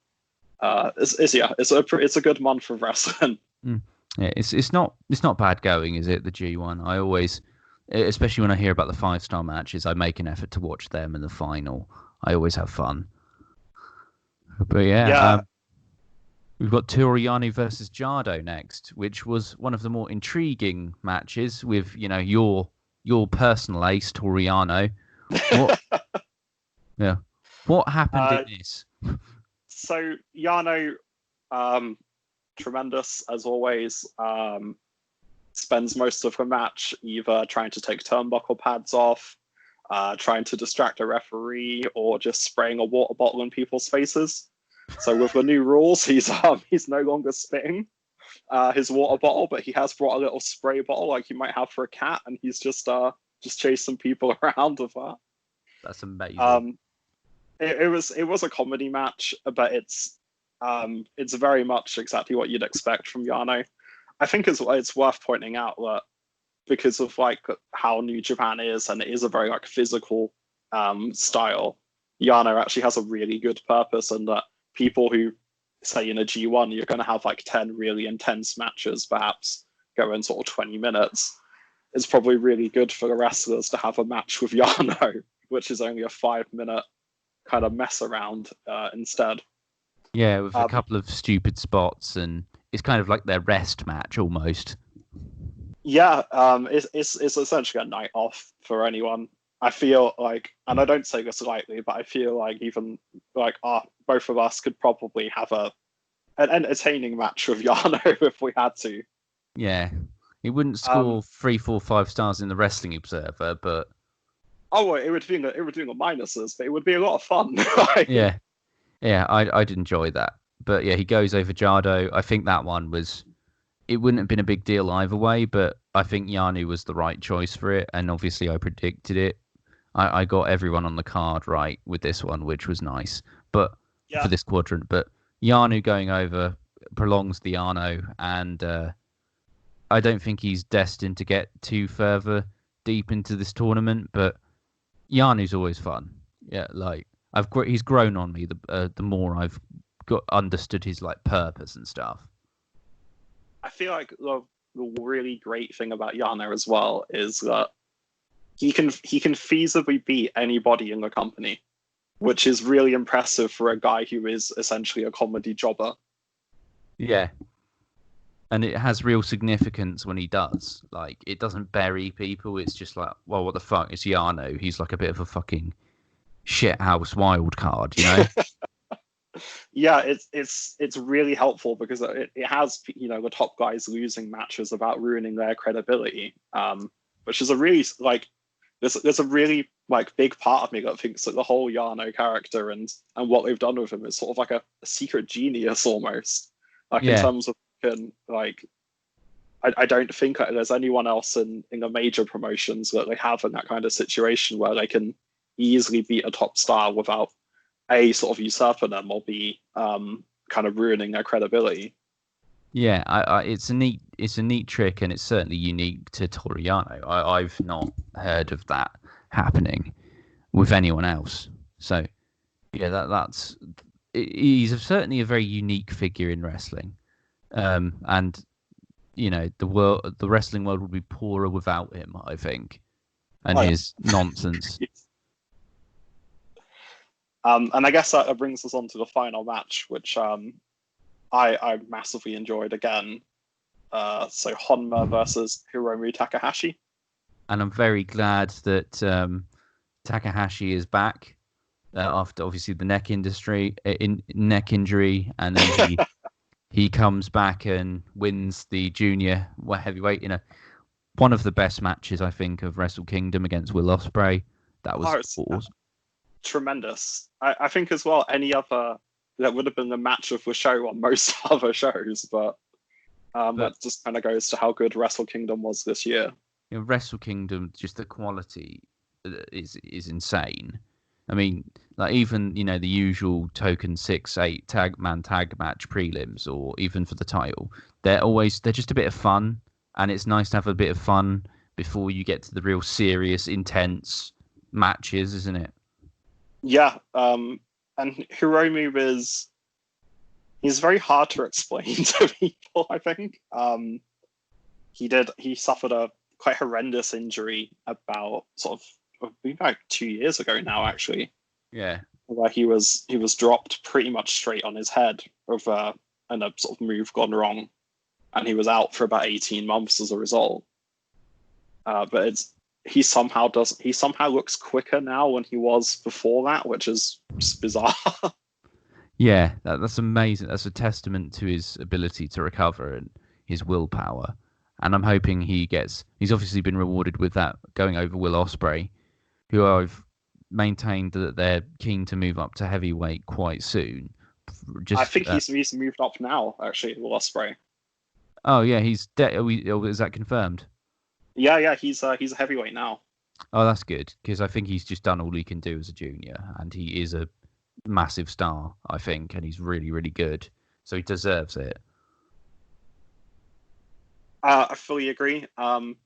it's a good month of wrestling. Yeah, it's not bad going, is it? The G1. I always, especially when I hear about the 5-star matches, I make an effort to watch them in the final. I always have fun. But yeah. We've got Toriano versus Gado next, which was one of the more intriguing matches with, your personal ace, Toriano. What happened in this? So Yano, tremendous as always, spends most of the match either trying to take turnbuckle pads off, trying to distract a referee, or just spraying a water bottle in people's faces. So with the new rules, he's no longer spitting. his water bottle, but he has brought a little spray bottle like you might have for a cat, and he's just chasing people around with that. That's amazing. It was a comedy match, but it's very much exactly what you'd expect from Yano. I think it's worth pointing out that because of like how New Japan is, and it is a very like physical style, Yano actually has a really good purpose, and that people who say in a G1 you're going to have like 10 really intense matches, perhaps going sort of 20 minutes. It's probably really good for the wrestlers to have a match with Yano, which is only a 5-minute kind of mess around instead. Yeah, with a couple of stupid spots, and it's kind of like their rest match almost. Yeah, it's essentially a night off for anyone. I feel like, and I don't say this lightly, but I feel like even like both of us could probably have an entertaining match with Yano if we had to. Yeah, he wouldn't score 3, 4, 5 stars in the Wrestling Observer, but it would be the minuses, but it would be a lot of fun. yeah, I'd enjoy that. But yeah, he goes over Gado. I think that one it wouldn't have been a big deal either way, but I think Yano was the right choice for it, and obviously I predicted it. I got everyone on the card right with this one, which was nice. But for this quadrant, but Yano going over prolongs the Yano, and I don't think he's destined to get too further deep into this tournament. But Yano's always fun. Yeah, like he's grown on me the more I've got understood his like purpose and stuff. I feel like the really great thing about Yano as well is that he can feasibly beat anybody in the company, which is really impressive for a guy who is essentially a comedy jobber. Yeah. And it has real significance when he does. Like, it doesn't bury people. It's just like, well, what the fuck? It's Yano. He's like a bit of a fucking shithouse wild card, you know? Yeah, it's really helpful because it has, you know, the top guys losing matches about ruining their credibility, which is a really like there's a really like big part of me that thinks that the whole Yano character and what they've done with him is sort of like a secret genius almost, like in terms of like I don't think there's anyone else in the major promotions that they have in that kind of situation where they can easily beat a top star without A, sort of usurping them, or B, kind of ruining their credibility. Yeah, it's a neat trick, and it's certainly unique to Toru Yano. I've not heard of that happening with anyone else. So, yeah, he's certainly a very unique figure in wrestling, and you know the wrestling world would be poorer without him, I think, and his nonsense. And I guess that brings us on to the final match, which I massively enjoyed again. So Honma versus Hiromu Takahashi. And I'm very glad that Takahashi is back after obviously the neck injury, and then he comes back and wins the junior heavyweight in one of the best matches I think of Wrestle Kingdom against Will Ospreay. That was awesome. Tremendous. I think as well that would have been the match of the show on most other shows, but that just kind of goes to how good Wrestle Kingdom was this year. You know, Wrestle Kingdom, just the quality is insane. I mean, like even the usual token 6-8 tag match prelims, or even for the title, they're just a bit of fun, and it's nice to have a bit of fun before you get to the real serious, intense matches, isn't it? Yeah, and Hiromu he's very hard to explain to people, I think. He suffered a quite horrendous injury about about 2 years ago now, actually. Yeah. Where he was dropped pretty much straight on his head and a sort of move gone wrong, and he was out for about 18 months as a result. But he somehow looks quicker now than he was before that, which is just bizarre. Yeah, that's amazing. That's a testament to his ability to recover and his willpower. And I'm hoping he's obviously been rewarded with that going over Will Ospreay, who I've maintained that they're keen to move up to heavyweight quite soon. I think he's moved up now, actually, Will Ospreay. Oh yeah, he's is that confirmed? Yeah, he's a heavyweight now. Oh, that's good because I think he's just done all he can do as a junior, and he is a massive star, I think, and he's really, really good. So he deserves it. I fully agree. Hiromu,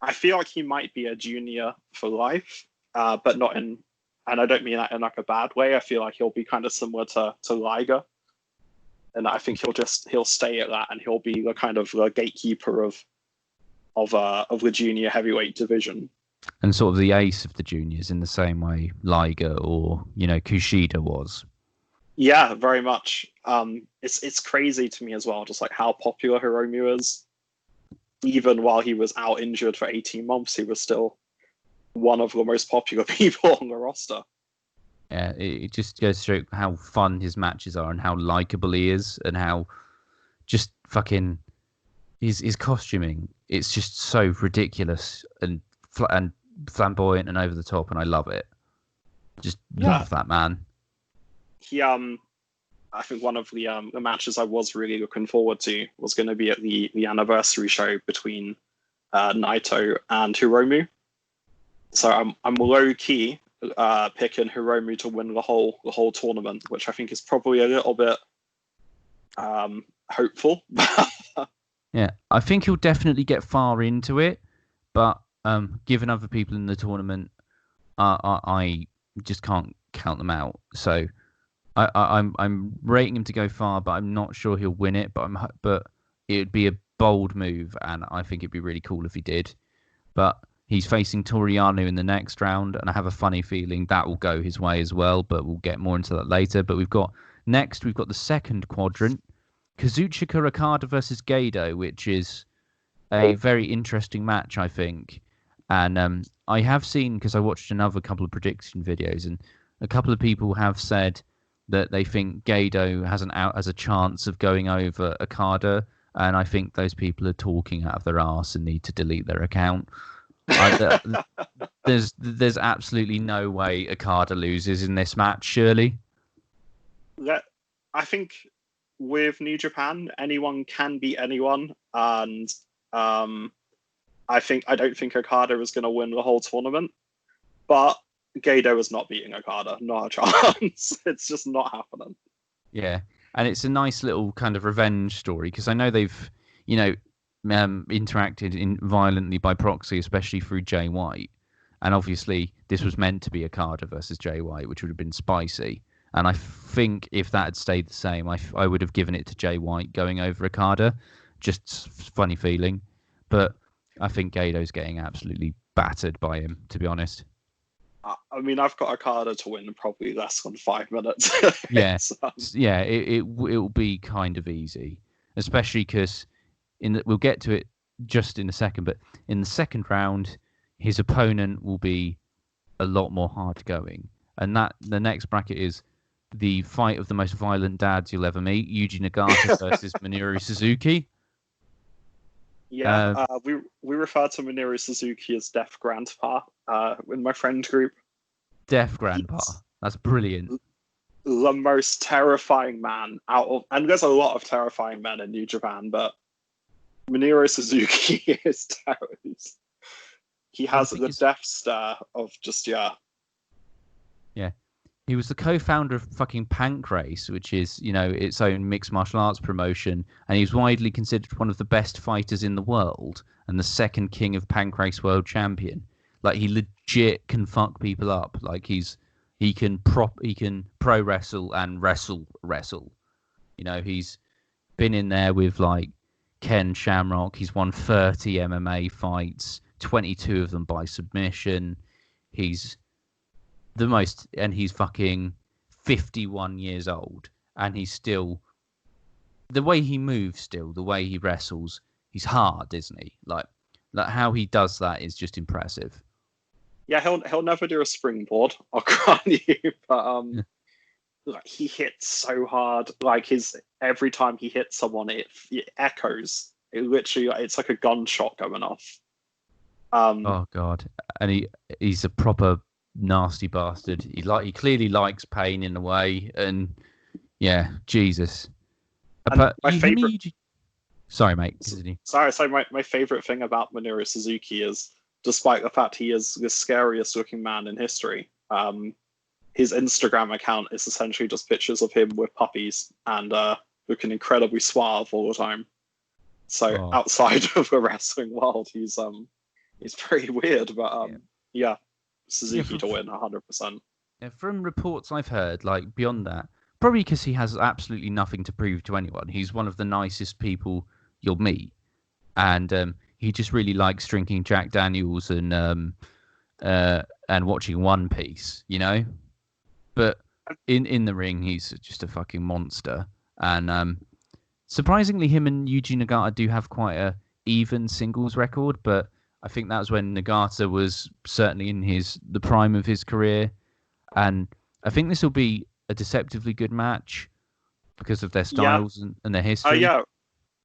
I feel like he might be a junior for life, but not in, and I don't mean that in like a bad way. I feel like he'll be kind of similar to Liger, and I think he'll stay at that, and he'll be the kind of the gatekeeper of the junior heavyweight division, and sort of the ace of the juniors in the same way Liger or Kushida was. Yeah, very much. It's crazy to me as well, just like how popular Hiromu is. Even while he was out injured for 18 months, he was still one of the most popular people on the roster. Yeah, it just goes to show how fun his matches are and how likable he is and how just fucking his costuming. It's just so ridiculous and flamboyant and over the top, and I love it. Just love that man. He I think one of the matches I was really looking forward to was going to be at the anniversary show between Naito and Hiromu. So I'm low key picking Hiromu to win the whole tournament, which I think is probably a little bit hopeful. Yeah, I think he'll definitely get far into it, but given other people in the tournament, I just can't count them out. So I'm rating him to go far, but I'm not sure he'll win it. But it'd be a bold move, and I think it'd be really cool if he did. But he's facing Toriano in the next round, and I have a funny feeling that will go his way as well. But we'll get more into that later. But we've got the second quadrant, Kazutaka Ricardo versus Gado, which is a very interesting match, I think. And I have seen, because I watched another couple of prediction videos, and a couple of people have said that they think Gado has a chance of going over Okada, and I think those people are talking out of their arse and need to delete their account. There's absolutely no way Okada loses in this match, surely. I think with New Japan, anyone can beat anyone, and I don't think Okada is going to win the whole tournament, but Gado is not beating Okada, not a chance. It's just not happening. Yeah, and it's a nice little kind of revenge story because I know they've, interacted violently by proxy, especially through Jay White, and obviously this was meant to be Okada versus Jay White, which would have been spicy. And I think if that had stayed the same, I would have given it to Jay White going over Okada. Just funny feeling, but I think Gado's getting absolutely battered by him, to be honest. I mean, I've got Okada to win in probably less than 5 minutes. Yeah, it will be kind of easy, especially because we'll get to it just in a second. But in the second round, his opponent will be a lot more hard going, and that the next bracket is the fight of the most violent dads you'll ever meet: Yuji Nagata versus Minoru Suzuki. Yeah, we refer to Minoru Suzuki as Deaf Grandpa in my friend group. Deaf Grandpa. That's brilliant. The most terrifying man and there's a lot of terrifying men in New Japan, but Minoru Suzuki is terrible. He has the death stare of just, yeah. Yeah. He was the co-founder of fucking Pancrase, which is, its own mixed martial arts promotion, and he's widely considered one of the best fighters in the world and the second king of Pancrase world champion. Like, he legit can fuck people up. Like, he can pro wrestle and wrestle. He's been in there with like Ken Shamrock. He's won 30 MMA fights, 22 of them by submission. He's the most, and he's fucking 51 years old, and he's still, the way he moves, the way he wrestles, he's hard, isn't he? Like how he does that is just impressive. Yeah, he'll never do a springboard, I'll grant you, but like, he hits so hard. Like, every time he hits someone, it echoes. It literally, it's like a gunshot going off. Oh god, and he's a proper nasty bastard. He clearly likes pain in a way, and yeah, Jesus. But my favorite. Sorry, mate. Continue. Sorry, my favorite thing about Minoru Suzuki is, despite the fact he is the scariest looking man in history, his Instagram account is essentially just pictures of him with puppies and looking incredibly suave all the time. So outside of the wrestling world, he's very weird, but yeah, Suzuki to win 100%. Yeah, from reports I've heard, like beyond that, probably because he has absolutely nothing to prove to anyone. He's one of the nicest people you'll meet, and he just really likes drinking Jack Daniels and watching One Piece, you know. But in the ring, he's just a fucking monster. And surprisingly, him and Yuji Nagata do have quite a even singles record. But I think that was when Nagata was certainly in the prime of his career. And I think this will be a deceptively good match because of their styles and their history. Yeah,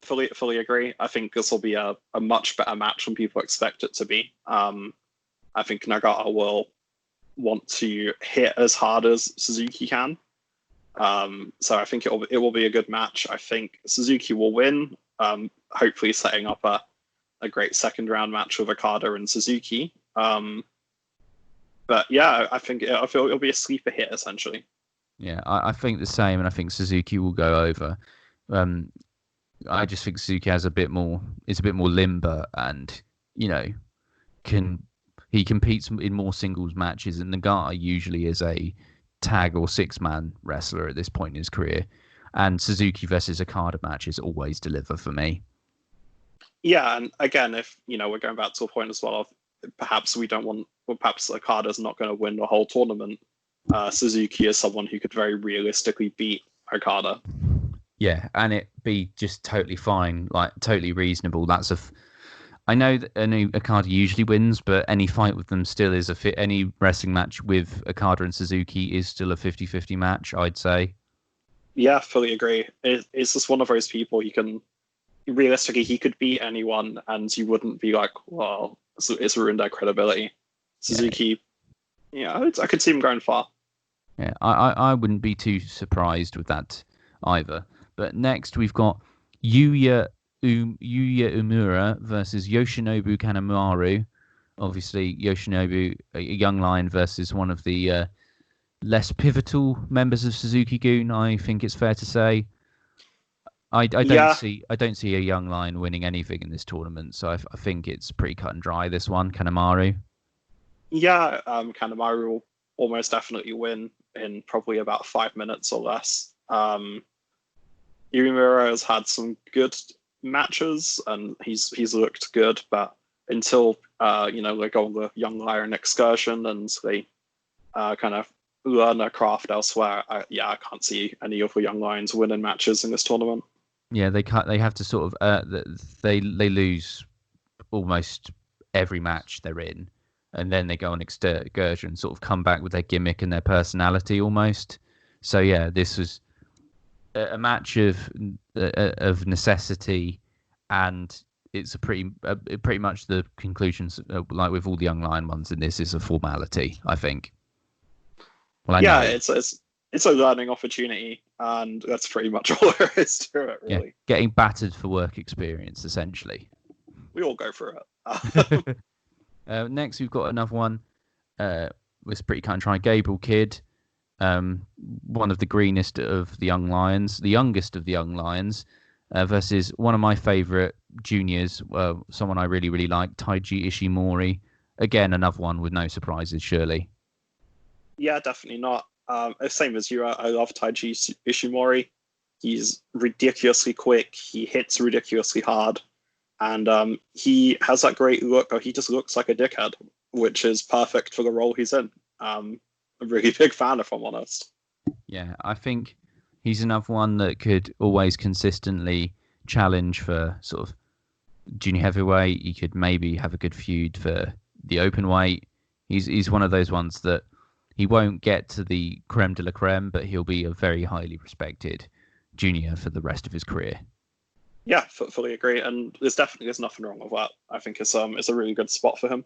fully agree. I think this will be a much better match than people expect it to be. I think Nagata will want to hit as hard as Suzuki can. So I think it will be a good match. I think Suzuki will win, hopefully setting up a great second round match with Ricardo and Suzuki. But yeah, I feel it'll be a sleeper hit essentially. Yeah, I think the same, and I think Suzuki will go over. I just think Suzuki is a bit more limber, and he competes in more singles matches, and Nagata usually is a tag or 6-man wrestler at this point in his career, and Suzuki versus Okada matches always deliver for me. Yeah, and again, if we're going back to a point as well of perhaps Okada's not going to win the whole tournament. Suzuki is someone who could very realistically beat Okada. Yeah, and it be just totally fine, like totally reasonable. I know Okada usually wins, but any fight with them still is any wrestling match with Okada and Suzuki is still a 50-50 match, I'd say. Yeah, fully agree. It's just one of those people realistically, he could beat anyone and you wouldn't be like, well, it's ruined their credibility. Suzuki, I could see him going far. Yeah, I wouldn't be too surprised with that either. But next we've got Yuya Uemura versus Yoshinobu Kanemaru. Obviously, Yoshinobu, a young lion, versus one of the less pivotal members of Suzuki-gun, I think it's fair to say. I don't see a young lion winning anything in this tournament, so I think it's pretty cut and dry, this one, Kanemaru. Yeah, Kanemaru will almost definitely win in probably about 5 minutes or less. Uemura has had some good matches and he's looked good, but until they go on the young lion excursion and they kind of learn their craft elsewhere, I can't see any other young lions winning matches in this tournament. Yeah, they have to sort of they lose almost every match they're in, and then they go on excursion, sort of come back with their gimmick and their personality almost. So yeah, this was a match of necessity, and it's pretty much the conclusions, like with all the young lion ones in this, is a formality, I think. Well, it's a learning opportunity, and that's pretty much all there is to it, really. Yeah, getting battered for work experience, essentially. We all go through it. Next, we've got another one. Was pretty cut and dry. Gabriel Kidd, one of the greenest of the young lions, the youngest of the young lions, versus one of my favourite juniors, someone I really, really like, Taiji Issue Mori. Again, another one with no surprises, surely. Yeah, definitely not. Same as you, I love Taiji Issue Mori. He's ridiculously quick. He hits ridiculously hard. And he has that great look. He just looks like a dickhead, which is perfect for the role he's in. I'm a really big fan, if I'm honest. Yeah, I think he's another one that could always consistently challenge for sort of junior heavyweight. He could maybe have a good feud for the open weight. He's one of those ones that he won't get to the creme de la creme, but he'll be a very highly respected junior for the rest of his career. Yeah, fully agree. And there's nothing wrong with that. I think it's a really good spot for him.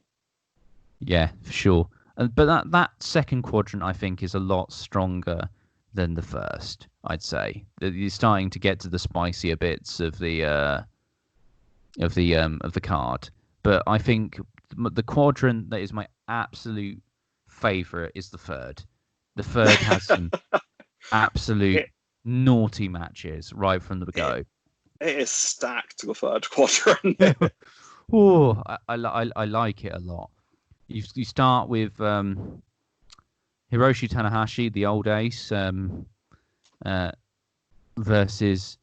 Yeah, for sure. But that second quadrant, I think, is a lot stronger than the first. I'd say you're starting to get to the spicier bits of the card. But I think the quadrant that is my absolute favorite is the third. The third has some absolute naughty matches right from the go. It is stacked, the third quadrant. Oh, I like it a lot. You start with Hiroshi Tanahashi, the old ace, versus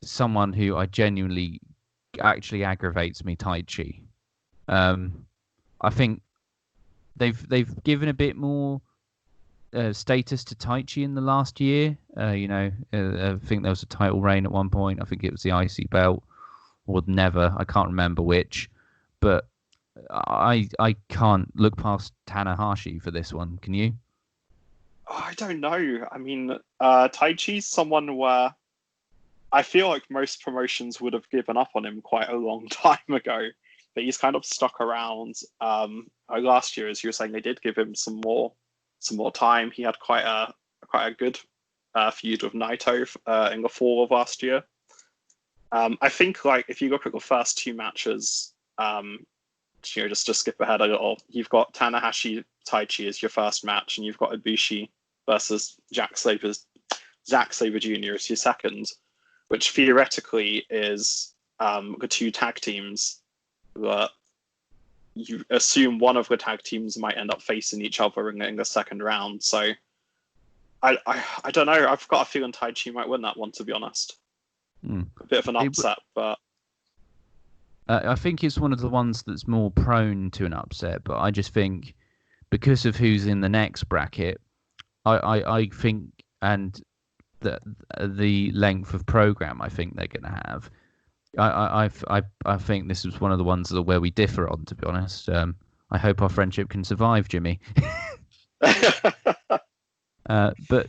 someone who I genuinely actually aggravates me, Taichi. I think they've given a bit more status to Taichi in the last year. I think there was a title reign at one point. I think it was the IC belt or never. I can't remember which, but I can't look past Tanahashi for this one. Can you? I don't know. I mean, Taichi's someone where I feel like most promotions would have given up on him quite a long time ago, but he's kind of stuck around. Last year, as you were saying, they did give him some more time. He had quite a good feud with Naito in the fall of last year. I think, like, if you look at the first two matches, just to skip ahead a little, you've got Tanahashi Taichi as your first match, and you've got Ibushi versus Zack Sabre Jr. as your second, which theoretically is the two tag teams that you assume one of the tag teams might end up facing each other in the second round. So I don't know. I've got a feeling Taichi might win that one, to be honest. A bit of an upset, but I think it's one of the ones that's more prone to an upset. But I just think because of who's in the next bracket, I think, and the length of program I think they're going to have, I think this is one of the ones where we differ on, to be honest. I hope our friendship can survive, Jimmy. But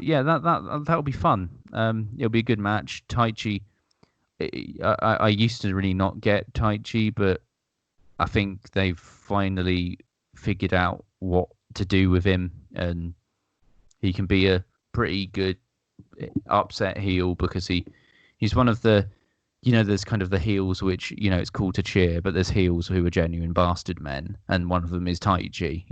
yeah, that'll be fun. It'll be a good match. Taichi, I used to really not get Taichi, but I think they've finally figured out what to do with him, and he can be a pretty good upset heel because he's one of the, there's kind of the heels which, it's cool to cheer, but there's heels who are genuine bastard men, and one of them is Taichi,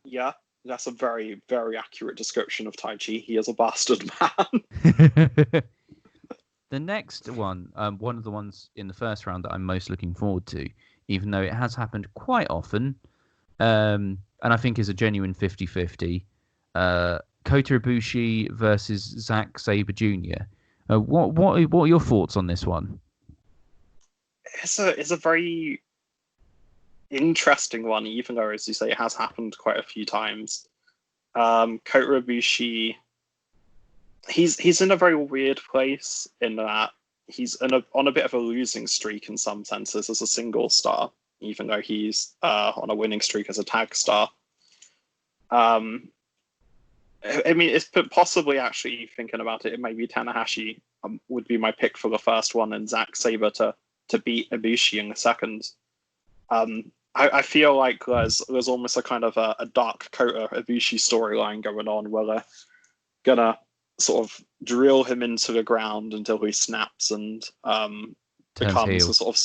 Yeah, that's a very, very accurate description of Taichi. He is a bastard man. The next one, one of the ones in the first round that I'm most looking forward to, even though it has happened quite often, and I think is a genuine 50-50, Kota Ibushi versus Zack Sabre Jr. What are your thoughts on this one? It's a very interesting one, even though, as you say, it has happened quite a few times. Kota Ibushi, he's in a very weird place in that he's on a bit of a losing streak in some senses as a single star, even though he's on a winning streak as a tag star. I mean, it's possibly, actually thinking about it, maybe Tanahashi would be my pick for the first one, and Zack Sabre to beat Ibushi in the second. I feel like there's almost a kind of a dark Kota Ibushi storyline going on where they're gonna sort of drill him into the ground until he snaps and becomes a sort of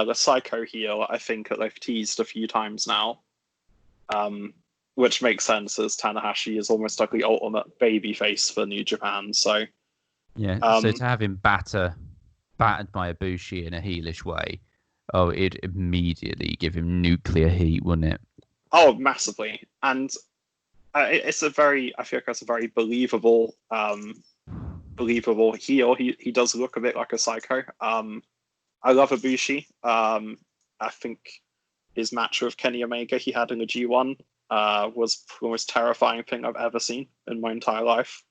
the psycho heel. I think that they've teased a few times now. Which makes sense, as Tanahashi is almost like the ultimate babyface for New Japan. So yeah, so to have him battered by Ibushi in a heelish way, it'd immediately give him nuclear heat, wouldn't it? Oh, massively. And I feel like that's a very believable heel. He does look a bit like a psycho. I love Ibushi. I think his match with Kenny Omega he had in the G1 was the most terrifying thing I've ever seen in my entire life.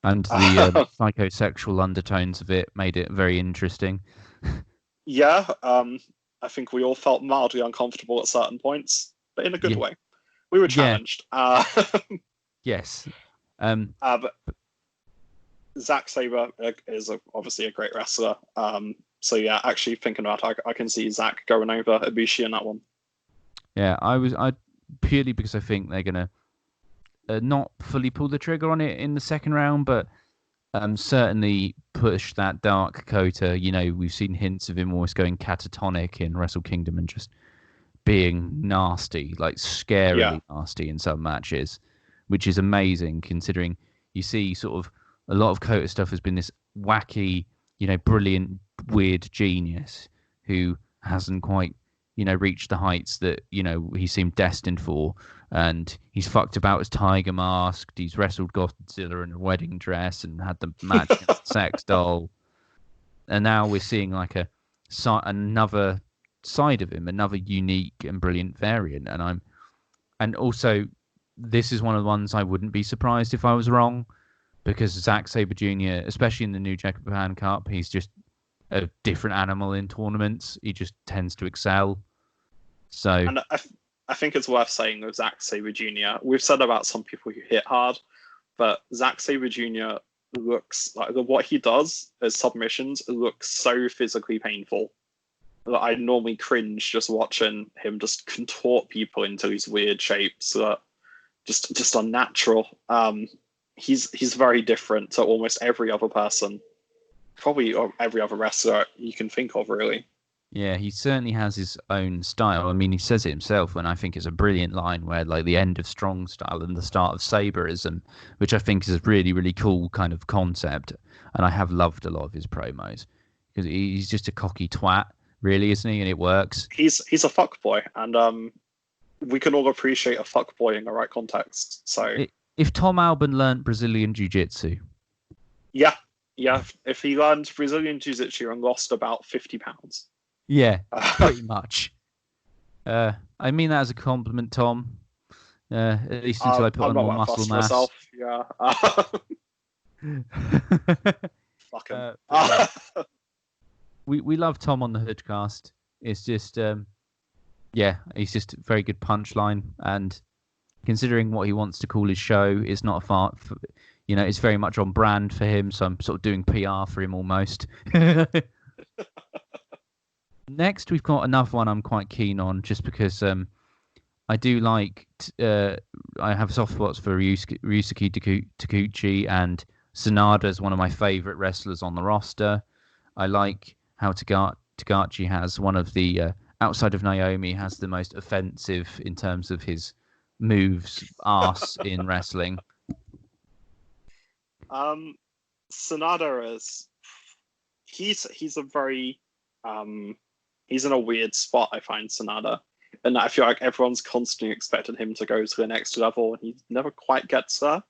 And the psychosexual undertones of it made it very interesting. Yeah, I think we all felt mildly uncomfortable at certain points, but in a good way. We were challenged. Yes. But Zack Sabre is obviously a great wrestler. So yeah, actually thinking about it, I can see Zack going over Ibushi in that one. Yeah, I purely because I think they're gonna. not fully pull the trigger on it in the second round, but certainly push that dark Kota. You know, we've seen hints of him almost going catatonic in Wrestle Kingdom and just being nasty, like scarily nasty in some matches, which is amazing considering you see sort of a lot of Kota stuff has been this wacky, you know, brilliant, weird genius who hasn't quite, you know, reached the heights that, you know, he seemed destined for. And he's fucked about as Tiger Masked. He's wrestled Godzilla in a wedding dress and had the match against the Sex Doll. And now we're seeing like another side of him, another unique and brilliant variant. And also, this is one of the ones I wouldn't be surprised if I was wrong, because Zack Sabre Jr., especially in the New Japan Cup, he's just a different animal in tournaments. He just tends to excel. So, and I think it's worth saying with Zack Sabre Jr., we've said about some people who hit hard, but Zack Sabre Jr. looks like what he does as submissions looks so physically painful that I normally cringe just watching him just contort people into these weird shapes that just unnatural. He's very different to almost every other person, probably every other wrestler you can think of, really. Yeah, he certainly has his own style. I mean, he says it himself, and I think it's a brilliant line where, like, the end of strong style and the start of Saberism, which I think is a really, really cool kind of concept. And I have loved a lot of his promos because he's just a cocky twat, really, isn't he? And it works. He's a fuckboy, and we can all appreciate a fuckboy in the right context. So if Tom Alban learnt Brazilian Jiu-Jitsu. Yeah. If he learned Brazilian Jiu-Jitsu and lost about 50 pounds. Yeah, pretty much. I mean that as a compliment, Tom. At least until I put on more muscle mass. Myself. Yeah. Fuck him. We love Tom on the Hoodcast. It's just, he's just a very good punchline. And considering what he wants to call his show, it's not it's very much on brand for him. So I'm sort of doing PR for him almost. Next, we've got another one I'm quite keen on, just because I do like. I have soft spots for Ryusuke Taguchi, and Sanada is one of my favorite wrestlers on the roster. I like how Tagachi has one of the outside of Naomi has the most offensive in terms of his moves arse in wrestling. Sanada is he's a very he's in a weird spot, I find, Sanada. And I feel like everyone's constantly expecting him to go to the next level, and he never quite gets there.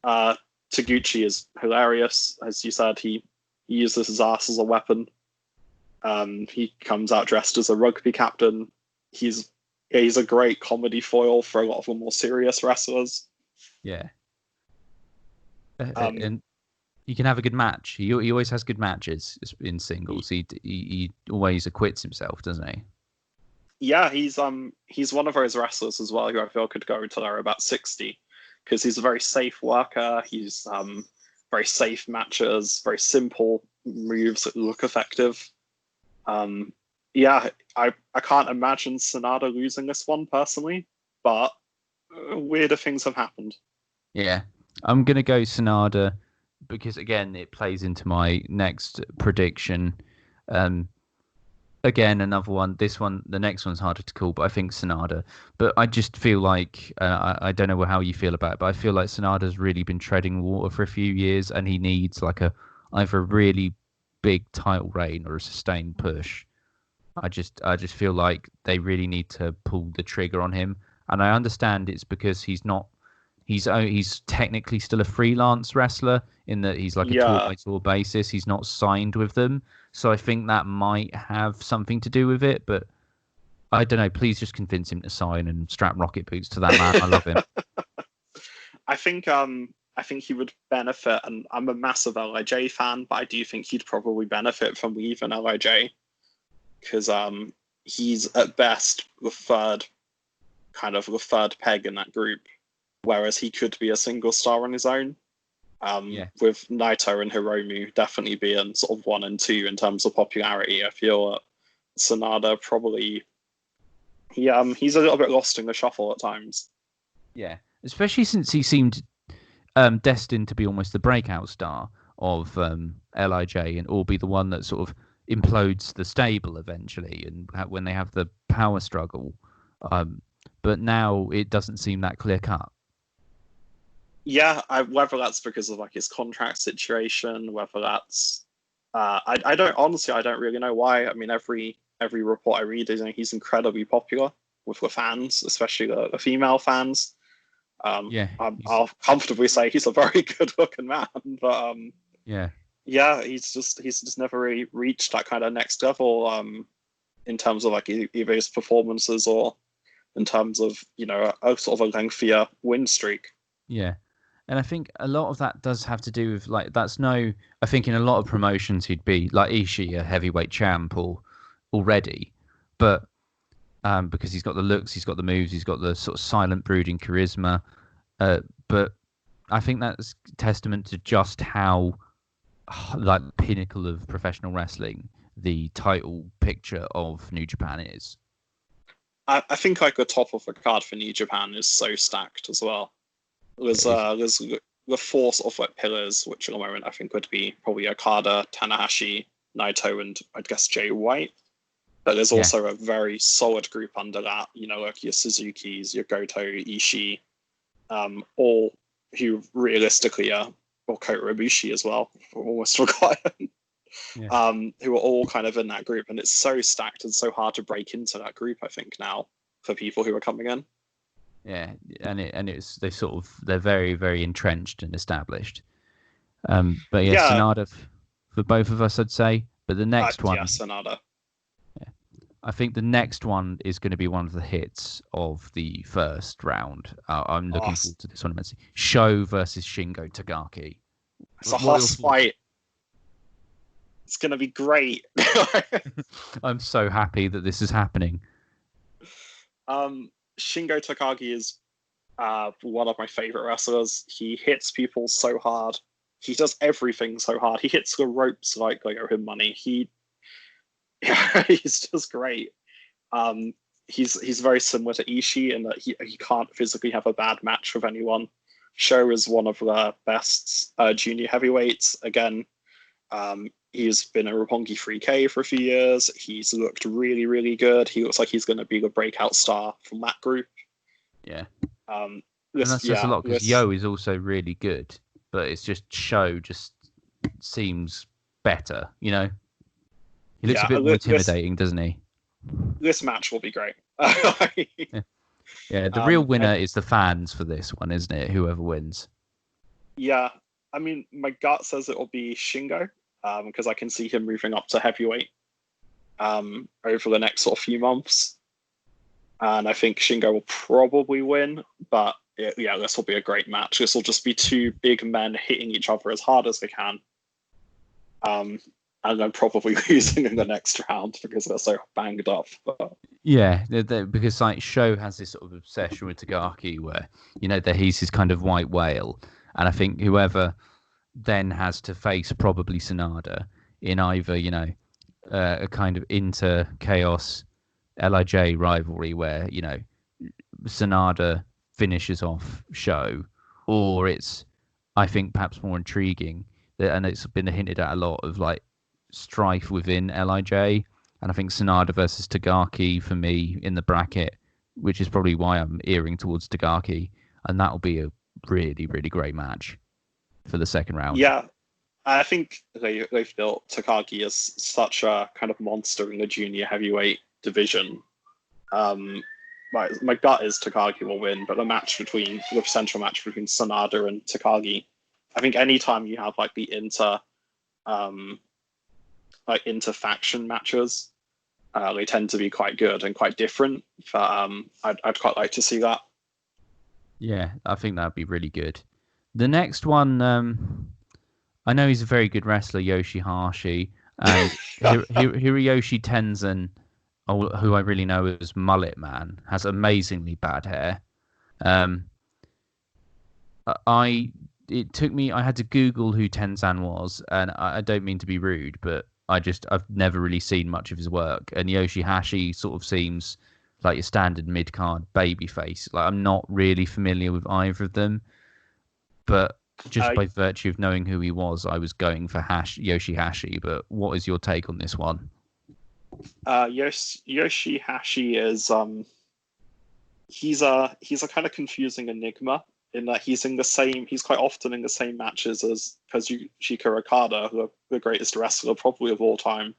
Taguchi is hilarious. As you said, he uses his ass as a weapon. He comes out dressed as a rugby captain. He's a great comedy foil for a lot of the more serious wrestlers. Yeah. And he can have a good match. He always has good matches in singles. He always acquits himself, doesn't he? Yeah, he's one of those wrestlers as well who I feel could go until they're about 60, because he's a very safe worker. He's very safe matches, very simple moves that look effective. I can't imagine Sanada losing this one personally, but weirder things have happened. Yeah, I'm gonna go Sanada, because again it plays into my next prediction. Again, another one. The next one's harder to call, but I think Sanada. But I just feel like I don't know how you feel about it, but I feel like Sanada's really been treading water for a few years, and he needs like either a really big title reign or a sustained push. I just feel like they really need to pull the trigger on him, and I understand it's because he's technically still a freelance wrestler in that he's like a tour-by-tour basis. He's not signed with them. So I think that might have something to do with it. But I don't know. Please just convince him to sign and strap rocket boots to that man. I love him. I think he would benefit, and I'm a massive LIJ fan, but I do think he'd probably benefit from leaving LIJ, because he's at best the third peg in that group, whereas he could be a single star on his own. With Naito and Hiromu definitely being sort of 1 and 2 in terms of popularity, I feel that Sanada probably he's a little bit lost in the shuffle at times. Yeah, especially since he seemed destined to be almost the breakout star of Lij and or be the one that sort of implodes the stable eventually, and when they have the power struggle. But now it doesn't seem that clear cut. Yeah, whether that's because of like his contract situation, whether that's I don't really know why. I mean, every report I read is he's incredibly popular with the fans, especially the female fans. I'll comfortably say he's a very good looking man, but he's just never really reached that kind of next level in terms of like either his performances or in terms of a sort of a lengthier win streak. Yeah. And I think a lot of that does have to do with like I think in a lot of promotions he'd be like Ishii, a heavyweight champ already, but because he's got the looks, he's got the moves, he's got the sort of silent brooding charisma. But I think that's testament to just how like the pinnacle of professional wrestling the title picture of New Japan is. I think like the top of the card for New Japan is so stacked as well. There's the four sort of like pillars, which at the moment I think would be probably Okada, Tanahashi, Naito, and I guess Jay White. But there's also a very solid group under that, like your Suzukis, your Goto, Ishii, all who realistically are, or Kota Ibushi as well, almost forgotten, who are all kind of in that group. And it's so stacked and so hard to break into that group, I think, now for people who are coming in. Yeah, they're very, very entrenched and established. But Sanada for both of us, I'd say. But the next one, Sanada. Yeah, I think the next one is going to be one of the hits of the first round. I'm looking forward to this one immensely. Sho versus Shingo Takagi. It's a hoss fight. It's going to be great. I'm so happy that this is happening. Shingo Takagi is one of my favorite wrestlers. He hits people so hard. He does everything so hard. He hits the ropes like they owe him money. He's just great. He's very similar to Ishii in that he can't physically have a bad match with anyone. Sho is one of the best junior heavyweights. Again, he's been a Roppongi 3K for a few years. He's looked really, really good. He looks like he's going to be the breakout star from that group. Yeah. And that says a lot because Yo is also really good, but it's just Sho just seems better, He looks a bit more intimidating, doesn't he? This match will be great. Yeah, the real winner is the fans for this one, isn't it? Whoever wins. Yeah, I mean, my gut says it will be Shingo. Because I can see him moving up to heavyweight over the next sort of few months. And I think Shingo will probably win, but this will be a great match. This will just be two big men hitting each other as hard as they can. And then probably losing in the next round because they're so banged up. Yeah, because like Sho has this sort of obsession with Takagi where, that he's his kind of white whale. And I think whoever then has to face probably Sanada in either, a kind of inter-chaos Lij rivalry where, Sanada finishes off Sho, or it's, I think, perhaps more intriguing, and it's been hinted at a lot of, like, strife within Lij, and I think Sanada versus Takagi for me in the bracket, which is probably why I'm earing towards Takagi, and that'll be a really, really great match for the second round. Yeah, I think they've built Takagi as such a kind of monster in the junior heavyweight division. My gut is Takagi will win, but the potential match between Sanada and Takagi, I think anytime you have like the inter-faction matches, they tend to be quite good and quite different. But I'd quite like to see that. Yeah, I think that'd be really good. The next one, I know he's a very good wrestler, Yoshi Hoshi, and Hiroyoshi Tenzan, who I really know as Mullet Man, has amazingly bad hair. I had to Google who Tenzan was, and I don't mean to be rude, but I've never really seen much of his work, and Yoshi Hashi sort of seems like your standard mid card babyface. Like I'm not really familiar with either of them, but just by virtue of knowing who he was, I was going for Yoshi Hashi. But what is your take on this one? Yoshi Hashi is he's a kind of confusing enigma in that he's quite often in the same matches as Kazuchika Ricardo, the greatest wrestler probably of all time,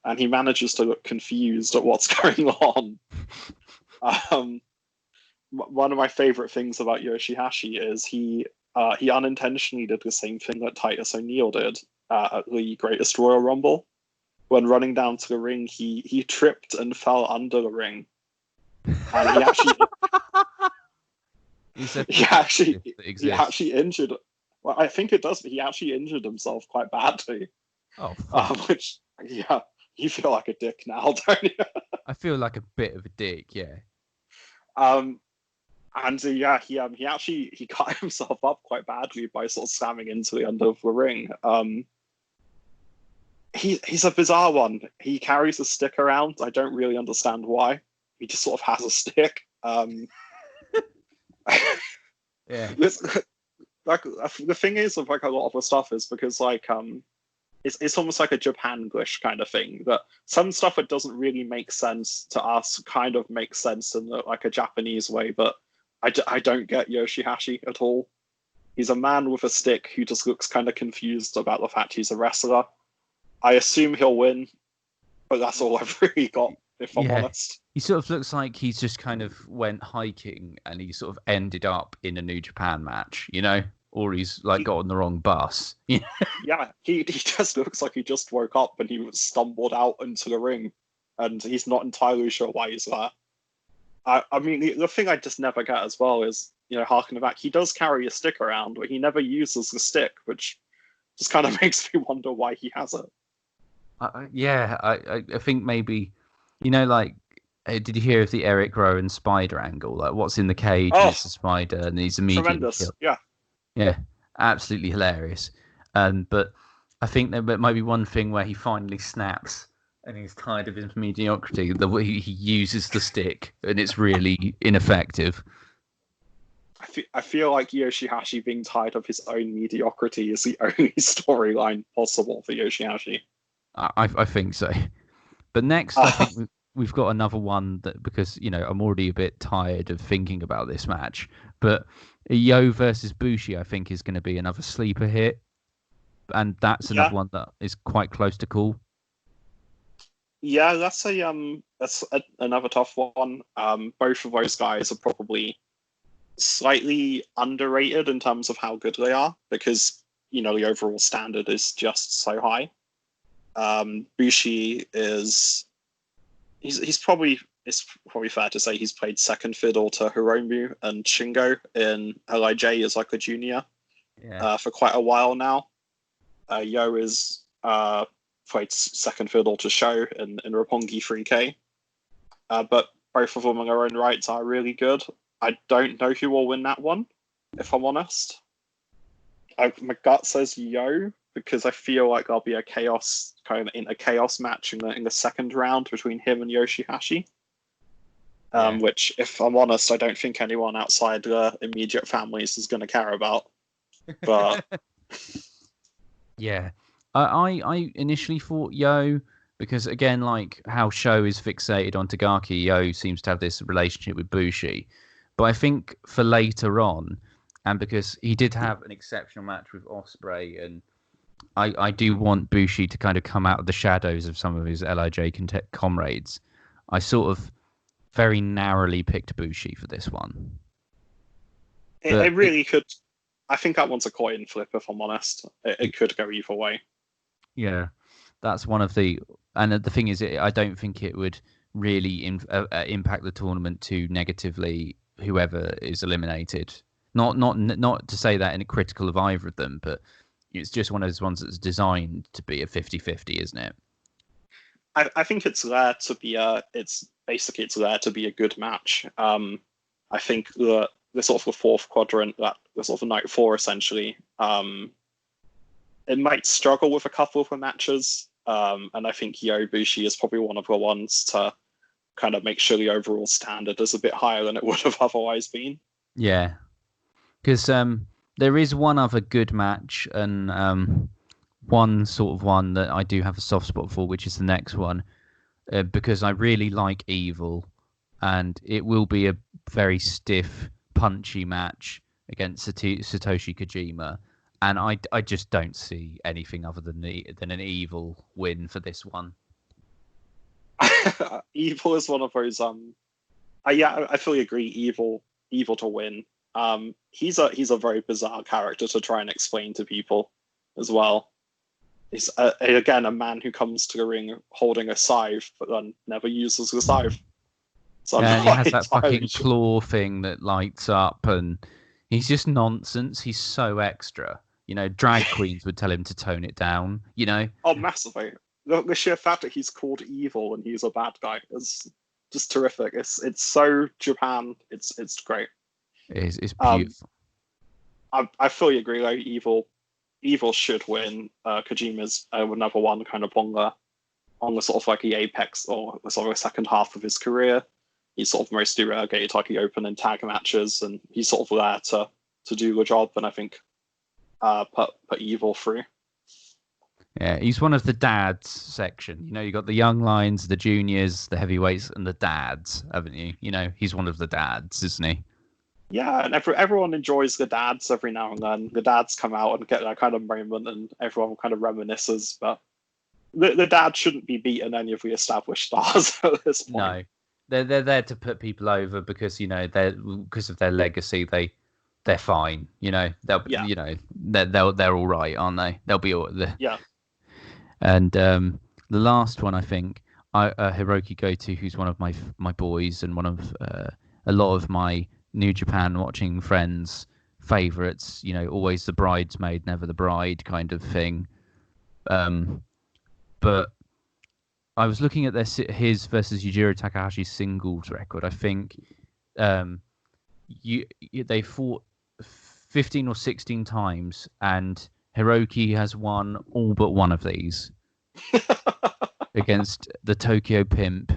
and he manages to look confused at what's going on. One of my favorite things about Yoshi Hashi is he unintentionally did the same thing that Titus O'Neil did at the Greatest Royal Rumble. When running down to the ring, he tripped and fell under the ring, and he actually he actually injured. Well, I think it does. He actually injured himself quite badly. Oh, which you feel like a dick now, don't you? I feel like a bit of a dick, yeah. And he cut himself up quite badly by sort of slamming into the end of the ring. He's a bizarre one. He carries a stick around. I don't really understand why. He just sort of has a stick. Yeah. The thing is with like a lot of the stuff is because like it's almost like a Japanglish kind of thing, that some stuff that doesn't really make sense to us kind of makes sense in like a Japanese way, but I don't get Yoshihashi at all. He's a man with a stick who just looks kind of confused about the fact he's a wrestler. I assume he'll win, but that's all I've really got, if I'm honest. He sort of looks like he's just kind of went hiking and he sort of ended up in a New Japan match, you know? Or he's like got on the wrong bus. Yeah, he just looks like he just woke up and he stumbled out into the ring, and he's not entirely sure why he's there. I mean, the thing I just never get as well is, you know, harking back, he does carry a stick around, but he never uses the stick, which just kind of makes me wonder why he has it. I think maybe, you know, like, did you hear of the Eric Rowan spider angle? Like, what's in the cage is a spider, and he's immediately tremendous killed. Yeah, absolutely hilarious. But I think there might be one thing where he finally snaps and he's tired of his mediocrity, the way he uses the stick, and it's really ineffective. I feel like Yoshihashi being tired of his own mediocrity is the only storyline possible for Yoshihashi. I think so. But next, I think we've got another one that, because, you know, I'm already a bit tired of thinking about this match, but Yo versus Bushi, I think, is going to be another sleeper hit, and that's another one that is quite close to call. Yeah, that's another tough one. Both of those guys are probably slightly underrated in terms of how good they are, because, you know, the overall standard is just so high. Bushi is it's probably fair to say he's played second fiddle to Hiromu and Shingo in LIJ as like a junior for quite a while now. Yo is played second fiddle to Sho in Roppongi 3K. But both of them in their own rights are really good. I don't know who will win that one, if I'm honest. My gut says Yo, because I feel like there'll be a chaos match in the second round between him and Yoshihashi. Which, if I'm honest, I don't think anyone outside the immediate families is going to care about. But yeah, I initially thought Yo, because again, like how Sho is fixated on Takaki, Yo seems to have this relationship with Bushi. But I think for later on, and because he did have an exceptional match with Ospreay, and I do want Bushi to kind of come out of the shadows of some of his LIJ comrades, I sort of very narrowly picked Bushi for this one. It really could. I think that one's a coin flip, if I'm honest. It could go either way. Yeah, that's one of the... And the thing is, I don't think it would really impact the tournament too negatively, whoever is eliminated. Not to say that in a critical of either of them, but it's just one of those ones that's designed to be a 50-50, isn't it? I think it's there to be it's there to be a good match. I think the sort of the fourth quadrant, that the sort of night 4 essentially, it might struggle with a couple of the matches. And I think Yo Bushi is probably one of the ones to kind of make sure the overall standard is a bit higher than it would have otherwise been. Yeah, because there is one other good match, and one sort of one that I do have a soft spot for, which is the next one, because I really like Evil, and it will be a very stiff, punchy match against Satoshi Kojima, and I just don't see anything other than an Evil win for this one. Evil is one of those. I fully agree. Evil to win. He's a very bizarre character to try and explain to people as well. He's again a man who comes to the ring holding a scythe, but then never uses the scythe. So yeah, and he has that fucking claw thing that lights up, and he's just nonsense. He's so extra. You know, drag queens would tell him to tone it down. You know. Oh, massively. The sheer fact that he's called Evil and he's a bad guy is just terrific. It's so Japan. It's great. It's beautiful. I fully agree. Though Evil should win. Kojima's number one, kind of on the sort of like the apex or sort of the second half of his career. He's sort of mostly relegated like the open and tag matches, and he's sort of there to do the job. And I think put Evil through. Yeah, he's one of the dads section. You know, you got the young lions, the juniors, the heavyweights, and the dads, haven't you? You know, he's one of the dads, isn't he? Yeah, and everyone enjoys the dads every now and then. The dads come out and get that kind of moment, and everyone kind of reminisces. But the dads shouldn't be beating any of the established stars at this point. No, they're there to put people over because because of their legacy. They're fine. You know, they're all right, aren't they? They'll be all yeah. And the last one, I think, Hiroki Goto, who's one of my boys and one of a lot of my New Japan watching friends' favorites. You know, always the bridesmaid, never the bride kind of thing. But I was looking at his versus Yujiro Takahashi's singles record. I think they fought 15 or 16 times, and Hiroki has won all but one of these against the Tokyo Pimp,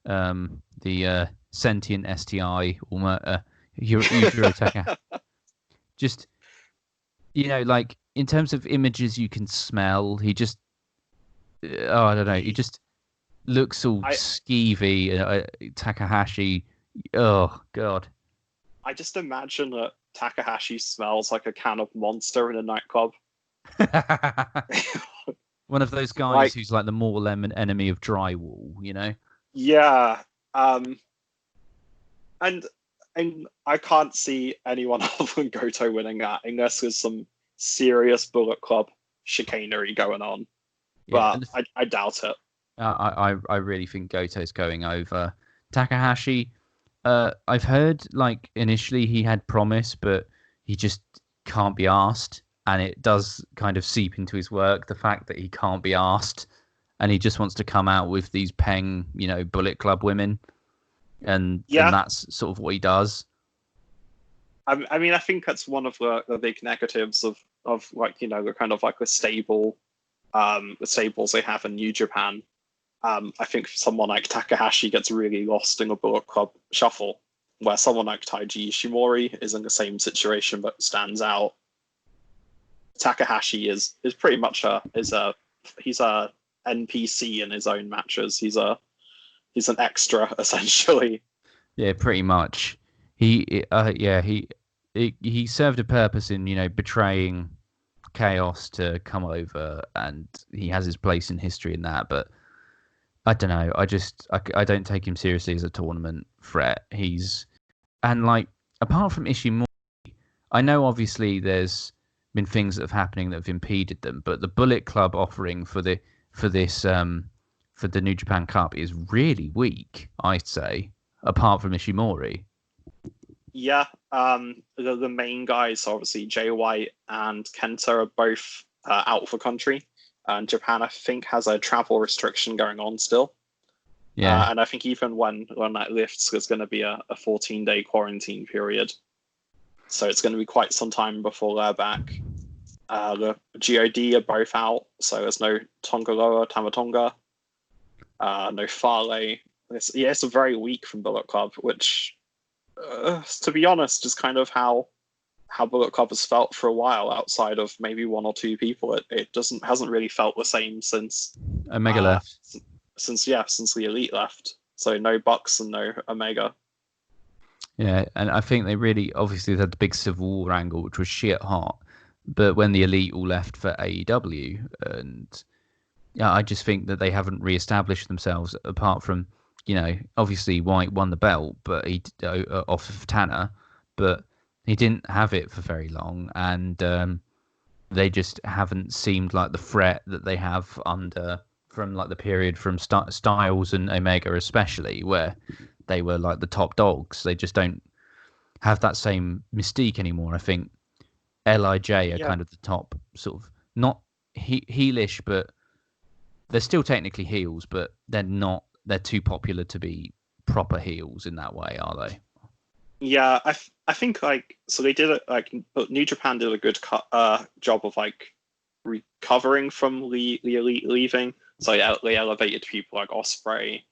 the Sentient STI, Yujiro Taka. Just, you know, like in terms of images you can smell, he just, I don't know, he just looks all skeevy. Takahashi, oh god. I just imagine that Takahashi smells like a can of Monster in a nightclub. One of those guys who's like the mortal enemy of drywall, you know? Yeah. And I can't see anyone other than Goto winning that unless there's some serious Bullet Club chicanery going on. Yeah, but I doubt it. I really think Goto's going over. Takahashi, I've heard like initially he had promise, but he just can't be asked, and it does kind of seep into his work, the fact that he can't be asked, and he just wants to come out with these Peng, you know, Bullet Club women, and that's sort of what he does. I mean, I think that's one of the big negatives of like, you know, the kind of like the stables they have in New Japan. I think someone like Takahashi gets really lost in a Bullet Club shuffle, where someone like Taiji Ishimori is in the same situation but stands out. Takahashi is pretty much he's a NPC in his own matches. He's an extra essentially. Yeah, pretty much. He served a purpose in, you know, betraying Chaos to come over, and he has his place in history in that, but I don't know. I don't take him seriously as a tournament threat. And like, apart from Issue Mori, I know obviously there's been things that have happening that have impeded them, but the Bullet Club offering for the New Japan Cup is really weak, I'd say, apart from Issue Mori. Yeah, the main guys, obviously Jay White and Kenta, are both out of the country. And Japan, I think, has a travel restriction going on still. Yeah. And I think even when that lifts, there's going to be a 14-day quarantine period. So it's going to be quite some time before they're back. The GOD are both out, so there's no Tongaloa, Tamatonga, no Fale. it's a very weak from Bullet Club, which, to be honest, is kind of how Bullet Club has felt for a while. Outside of maybe one or two people, it hasn't really felt the same since Omega left. Since the Elite left. So no Bucks and no Omega. Yeah, and I think they really obviously had the big Civil War angle, which was shit hot. But when the Elite all left for AEW, and yeah, I just think that they haven't re-established themselves. Apart from, obviously White won the belt, but he off of Tana, but he didn't have it for very long, and they just haven't seemed like the threat that they have from like the period from Styles and Omega, especially where they were like the top dogs. They just don't have that same mystique anymore. I think LIJ are kind of the top sort of, not heelish, but they're still technically heels, but they're too popular to be proper heels in that way, are they? Yeah, I think so they did it New Japan did a good job of recovering from the Elite leaving. So they elevated people like Ospreay,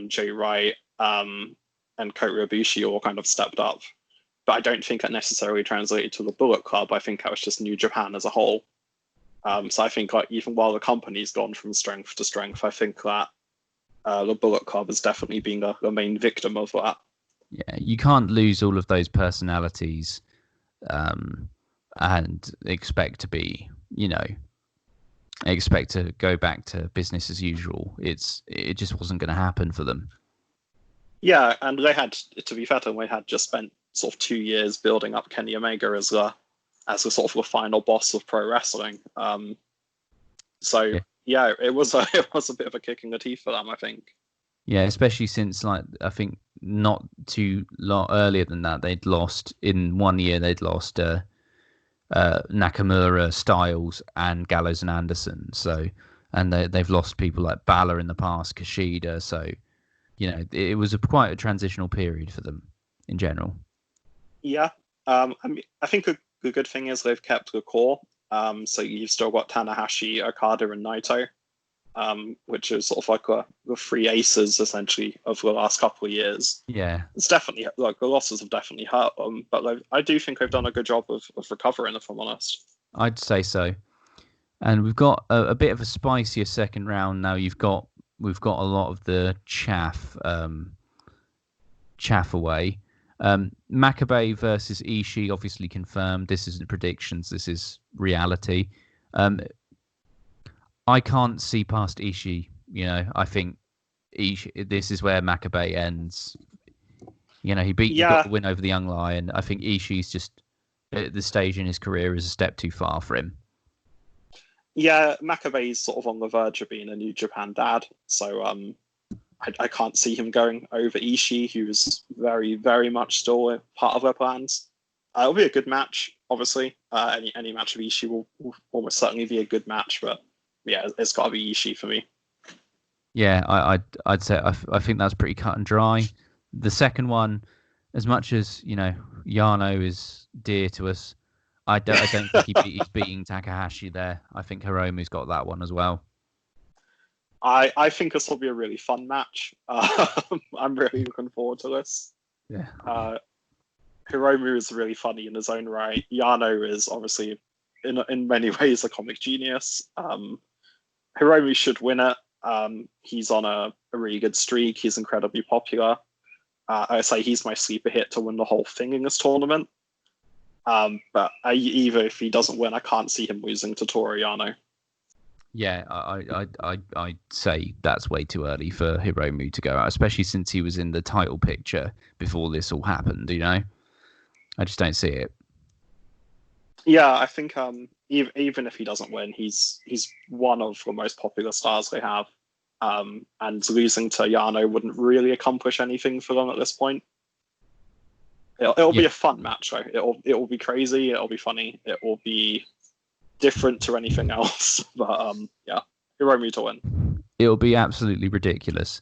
Jay Wright, and Kota Ibushi all kind of stepped up. But I don't think that necessarily translated to the Bullet Club. I think that was just New Japan as a whole. So I think even while the company's gone from strength to strength, I think that the Bullet Club has definitely been the main victim of that. Yeah, you can't lose all of those personalities and expect to be, expect to go back to business as usual. It just wasn't going to happen for them. Yeah, and they had, to be fair to them, they had just spent sort of 2 years building up Kenny Omega as the sort of the final boss of pro wrestling. It was a bit of a kick in the teeth for them, I think. Yeah, especially since I think not too long earlier than that, they'd lost in 1 year. They'd lost Nakamura, Styles, and Gallows and Anderson. So, and they've lost people like Balor in the past, Kushida. So, it was quite a transitional period for them in general. Yeah, I think a good thing is they've kept the core. So you've still got Tanahashi, Okada, and Naito, which is sort of like the three aces essentially of the last couple of years. Yeah, it's definitely the losses have definitely hurt them, but I do think they've done a good job of recovering, if I'm honest. I'd say so. And we've got a bit of a spicier second round now. We've got a lot of the chaff away. Makabe versus Ishii, obviously confirmed. This isn't predictions. This is reality. I can't see past Ishii. I think this is where Makabe ends. He got the win over the Young Lion. I think Ishii's just at the stage in his career is a step too far for him. Yeah, Makabe's sort of on the verge of being a New Japan dad, so I can't see him going over Ishii, who's very, very much still part of their plans. It'll be a good match, obviously. Any match of Ishii will almost certainly be a good match, but yeah, it's got to be Ishii for me. Yeah, I'd say I think that's pretty cut and dry. The second one, as much as Yano is dear to us, I don't think he's beating Takahashi there. I think Hiromu's got that one as well. I think this will be a really fun match. I'm really looking forward to this. Yeah. Hiromu is really funny in his own right. Yano is obviously in many ways a comic genius. Hiromu should win it. He's on a really good streak. He's incredibly popular. I say he's my sleeper hit to win the whole thing in this tournament. But even if he doesn't win, I can't see him losing to Toru Yano. Yeah, I'd say that's way too early for Hiromu to go out, especially since he was in the title picture before this all happened. I just don't see it. Yeah, I think even if he doesn't win, he's one of the most popular stars they have, and losing to Yano wouldn't really accomplish anything for them at this point. It'll be a fun match, though. It'll be crazy. It'll be funny. It will be different to anything else. But yeah, Hiromu to win. It'll be absolutely ridiculous.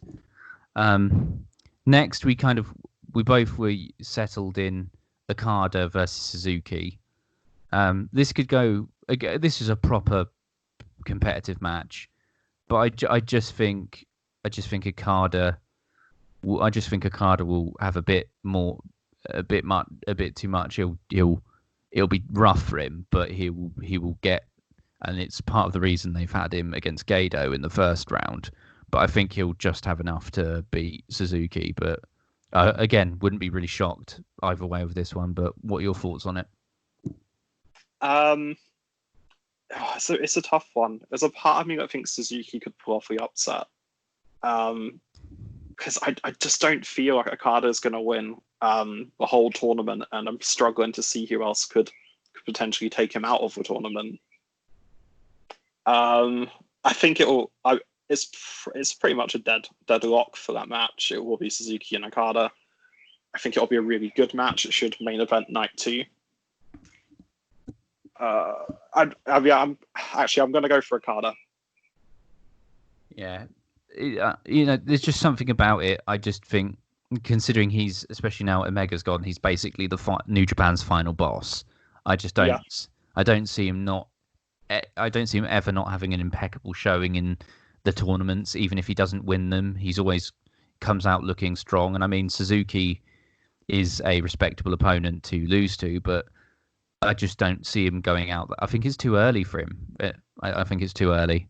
Next, we both were settled in Okada versus Suzuki. This could go. This is a proper competitive match, but I just think Okada I just think Okada will have a bit too much. It'll be rough for him, but he will get, and it's part of the reason they've had him against Gado in the first round. But I think he'll just have enough to beat Suzuki. But again, wouldn't be really shocked either way with this one. But what are your thoughts on it? So it's a tough one. There's a part of me that thinks Suzuki could pull off the upset. Because I just don't feel like Okada's going to win the whole tournament, and I'm struggling to see who else could potentially take him out of the tournament. I think it's pretty much a deadlock for that match. It will be Suzuki and Okada. I think it'll be a really good match. It should main event night 2. I'm going to go for Okada. Yeah. There's just something about it. I just think, considering he's, especially now Omega's gone, he's basically the New Japan's final boss. I just don't. Yeah. I don't see him ever not having an impeccable showing in the tournaments, even if he doesn't win them. He's always comes out looking strong. And I mean, Suzuki is a respectable opponent to lose to, but I just don't see him going out. I think it's too early for him. I think it's too early.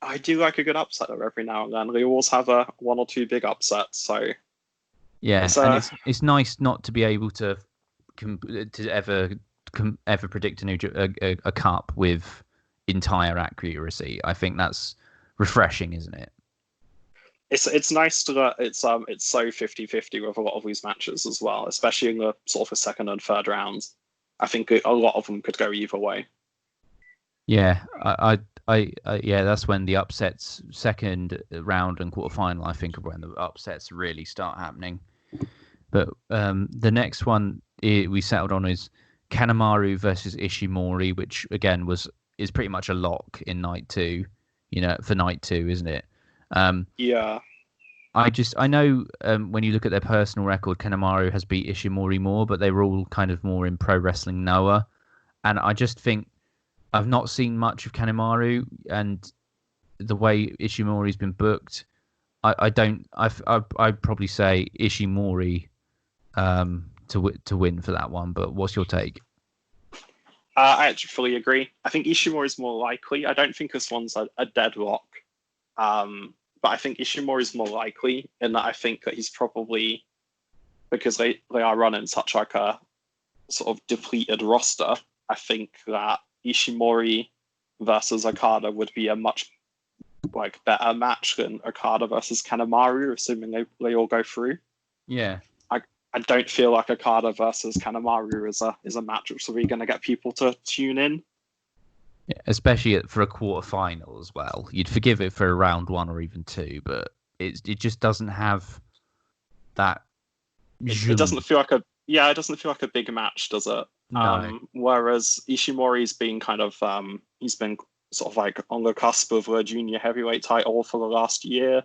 I do like a good upset every now and then. We always have one or two big upsets, so yeah, it's nice not to be able to ever predict a cup with entire accuracy. I think that's refreshing, isn't it? It's nice that it's so 50-50 with a lot of these matches as well, especially in the sort of the second and third rounds. I think a lot of them could go either way. Yeah, yeah, that's when the upsets, second round and quarterfinal, I think, are when the upsets really start happening. But the next one we settled on is Kanemaru versus Issue Mori, which again is pretty much a lock in night 2. For night 2, isn't it? Yeah. I know when you look at their personal record, Kanemaru has beat Issue Mori more, but they were all kind of more in Pro Wrestling Noah, and I just think I've not seen much of Kanemaru, and the way Ishimori's been booked, I'd probably say Ishimori to win for that one. But what's your take? I actually fully agree. I think Ishimori's more likely. I don't think this one's a deadlock, but I think Ishimori's more likely in that I think that he's probably, because they are running such like a sort of depleted roster, I think that Ishimori versus Okada would be a much better match than Okada versus Kanemaru, assuming they all go through. Yeah. I don't feel like Okada versus Kanemaru is a match which is really going to get people to tune in. Yeah, especially for a quarterfinal as well. You'd forgive it for a round 1 or even 2, but it just doesn't have that. It doesn't feel like a big match, does it? No. Whereas Ishimori's been kind of he's been sort of like on the cusp of a junior heavyweight title for the last year.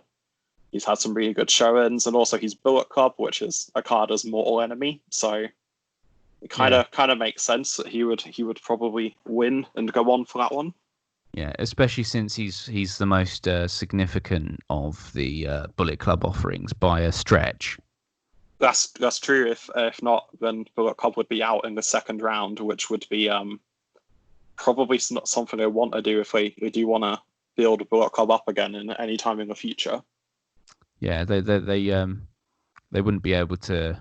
He's had some really good showings, and also he's Bullet Club, which is Okada's mortal enemy. So it kind of makes sense that he would probably win and go on for that one. Yeah, especially since he's the most significant of the Bullet Club offerings by a stretch. That's true. If not, then Bullet Club would be out in the second round, which would be probably not something they want to do if they do want to build Bullet Club up again in any time in the future. Yeah, they wouldn't be able to.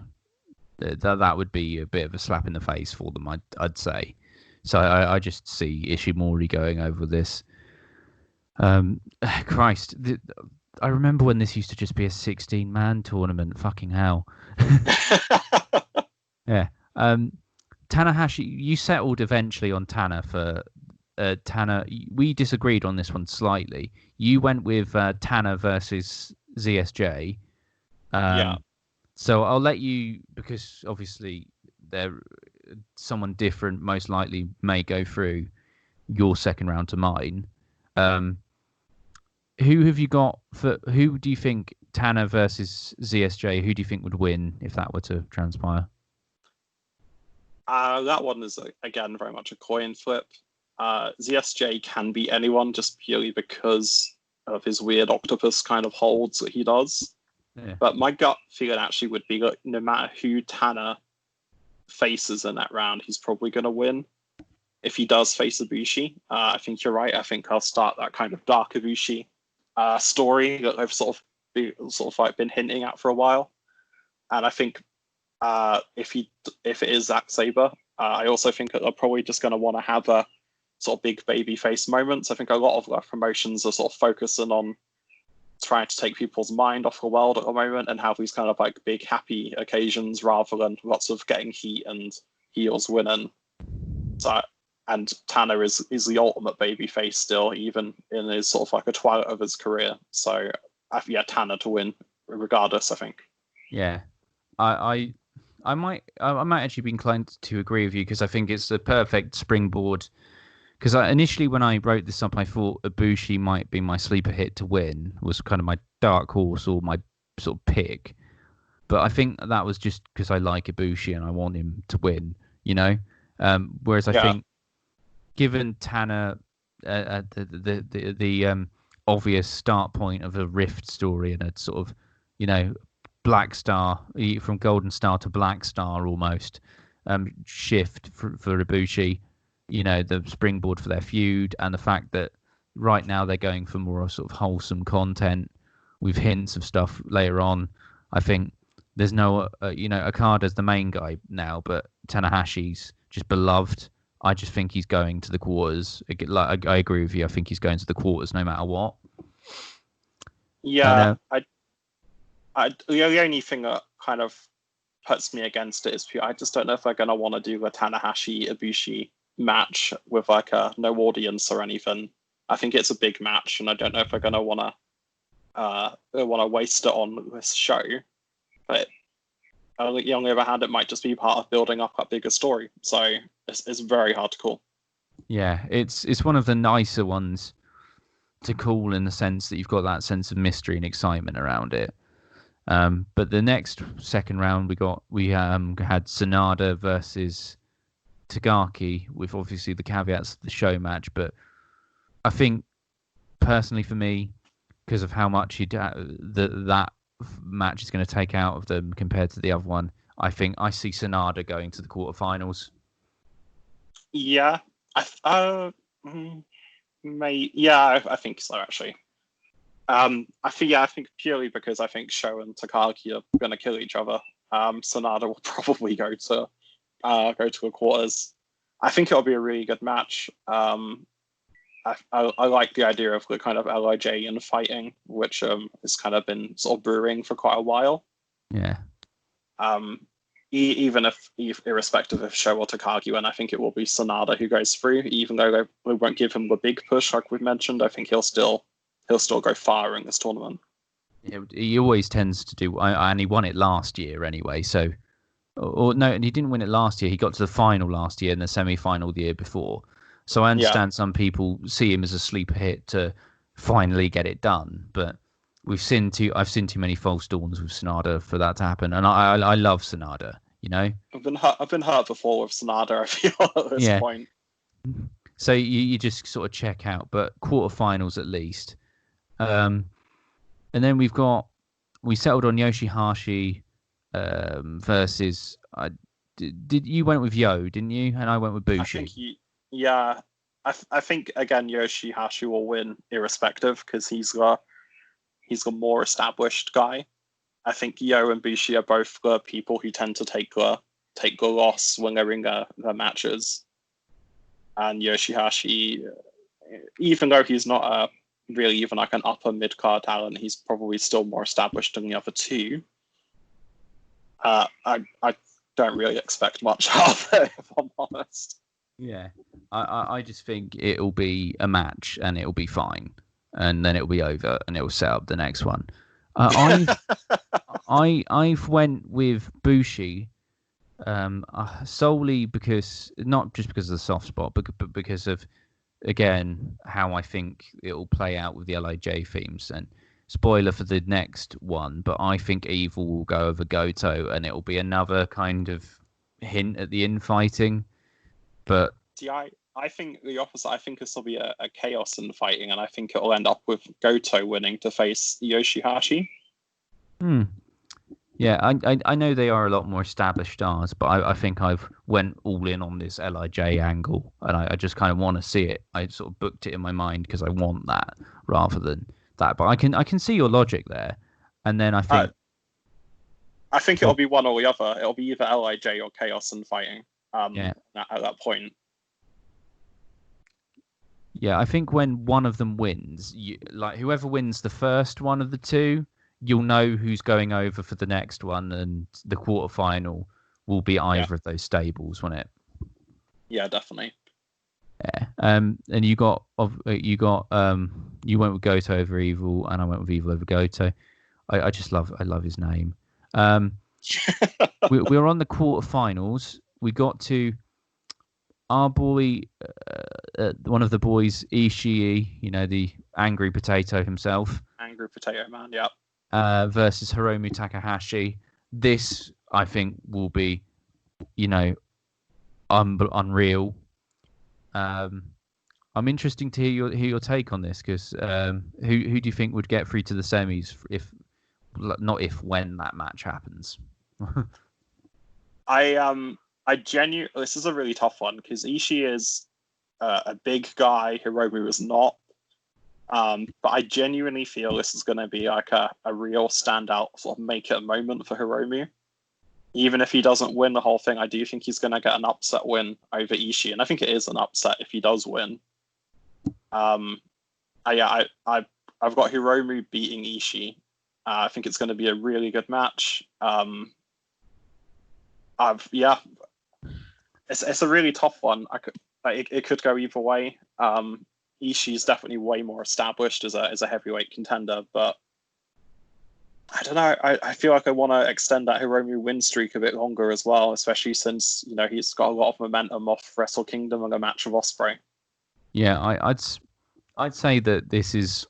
That would be a bit of a slap in the face for them, I'd say. So I just see Ishimori going over this. Christ, I remember when this used to just be a 16-man tournament. Fucking hell. Yeah. Tanahashi, you settled eventually on Tana for Tana. We disagreed on this one slightly. You went with Tana versus ZSJ. Yeah. So I'll let you, because obviously someone different most likely may go through your second round to mine. Who have you got who do you think, Tana versus ZSJ, who do you think would win if that were to transpire? That one is, again, very much a coin flip. ZSJ can beat anyone just purely because of his weird octopus kind of holds that he does. Yeah. But my gut feeling actually would be that no matter who Tana faces in that round, he's probably going to win. If he does face Ibushi, I think you're right. I think I'll start that kind of dark Ibushi story that I've sort of like been hinting at for a while. And I think if it is Zack Sabre, I also think that they're probably just going to want to have a sort of big baby face moments. I think a lot of their promotions are sort of focusing on trying to take people's mind off the world at the moment and have these kind of like big happy occasions rather than lots of getting heat and heels winning. So, and Tana is the ultimate baby face still, even in his sort of like a twilight of his career. So yeah, Tana to win regardless, I think. Yeah, I might actually be inclined to agree with you because I think it's the perfect springboard. Because initially, when I wrote this up, I thought Ibushi might be my sleeper hit to win, was kind of my dark horse or my sort of pick. But I think that was just because I like Ibushi and I want him to win, you know. Whereas I think, given Tana the obvious start point of a Rift story and a sort of, you know, Black Star from Golden Star to Black Star almost shift for Ibushi. You know, the springboard for their feud and the fact that right now they're going for more sort of wholesome content with hints of stuff later on. I think there's no, Okada's the main guy now, but Tanahashi's just beloved. I just think he's going to the quarters. I agree with you. I think he's going to the quarters no matter what. Yeah, the only thing that kind of puts me against it is I just don't know if they're going to want to do a Tanahashi-Ibushi match with like no audience or anything. I think it's a big match, and I don't know if they're going to want to waste it on this show. But on the other hand, it might just be part of building up that bigger story. So it's very hard to call. Yeah, it's one of the nicer ones to call in the sense that you've got that sense of mystery and excitement around it. But the next second round we had Sanada versus Takaki, with obviously the caveats of the show match. But I think personally for me, because of how much that match is going to take out of them compared to the other one, I think I see Sanada going to the quarterfinals. Yeah, I think so actually. I think purely because I think Sho and Takaki are going to kill each other. Sanada will probably go to the quarters. I think it'll be a really good match. I like the idea of the kind of LIJ and fighting, which has kind of been sort of brewing for quite a while. Yeah. Even if irrespective of Sho or Takagi, and I think it will be Sanada who goes through, even though they won't give him the big push like we've mentioned. I think he'll still go far in this tournament. Yeah, he always tends to do, and he won it last year anyway. So, or no, and he didn't win it last year. He got to the final last year and the semi-final the year before. So I understand some people see him as a sleeper hit to finally get it done, but I've seen too many false dawns with Sanada for that to happen, and I love Sanada. You know, I've been hurt before with Sanada. I feel at this point. So you just sort of check out, but quarterfinals at least. And then we settled on Yoshi Hoshi versus. Did you went with Yo, didn't you? And I went with Bushi. I think again Yoshi Hoshi will win irrespective because he's the more established guy. I think Yo and Bushi are both the people who tend to take the loss when they're in their matches. And Yoshi Hoshi, even though he's not really even like an upper mid-card talent, he's probably still more established than the other two. I don't really expect much out of it, if I'm honest. Yeah, I just think it'll be a match and it'll be fine, and then it'll be over and it'll set up the next one. I've went with Bushi, solely because not just because of the soft spot, but because of again how I think it'll play out with the LIJ themes. And spoiler for the next one, but I think Evil will go over Goto, and it'll be another kind of hint at the infighting. But see, I think the opposite. I think this will be a chaos in fighting, and I think it will end up with Goto winning to face Yoshi Hoshi. Hmm. Yeah, I know they are a lot more established stars, but I think I've went all in on this Lij angle, and I just kind of want to see it. I sort of booked it in my mind because I want that rather than that. But I can see your logic there, and then I think it'll be one or the other. It'll be either Lij or Chaos and fighting. Yeah. At that point. Yeah, I think when one of them wins, like whoever wins the first one of the two, you'll know who's going over for the next one, and the quarterfinal will be either of those stables, won't it? Yeah, definitely. Yeah. And you went with Goto over Evil, and I went with Evil over Goto. I love his name. We were on the quarterfinals. We got to our boy, one of the boys, Ishii, the angry potato himself. Angry potato man, yeah. Versus Hiromu Takahashi. This, I think, will be, unreal. I'm interested to hear your take on this because who do you think would get through to the semis when that match happens? This is a really tough one because Ishii is a big guy. Hiromu is not. But I genuinely feel this is going to be like a real standout sort of make it a moment for Hiromu. Even if he doesn't win the whole thing, I do think he's going to get an upset win over Ishii, and I think it is an upset if he does win. I've got Hiromu beating Ishii. I think it's going to be a really good match. It's a really tough one. It could go either way. Ishii's definitely way more established as a heavyweight contender, but I don't know. I feel like I want to extend that Hiromu win streak a bit longer as well, especially since he's got a lot of momentum off Wrestle Kingdom and a match with Ospreay. Yeah, I'd say that this is.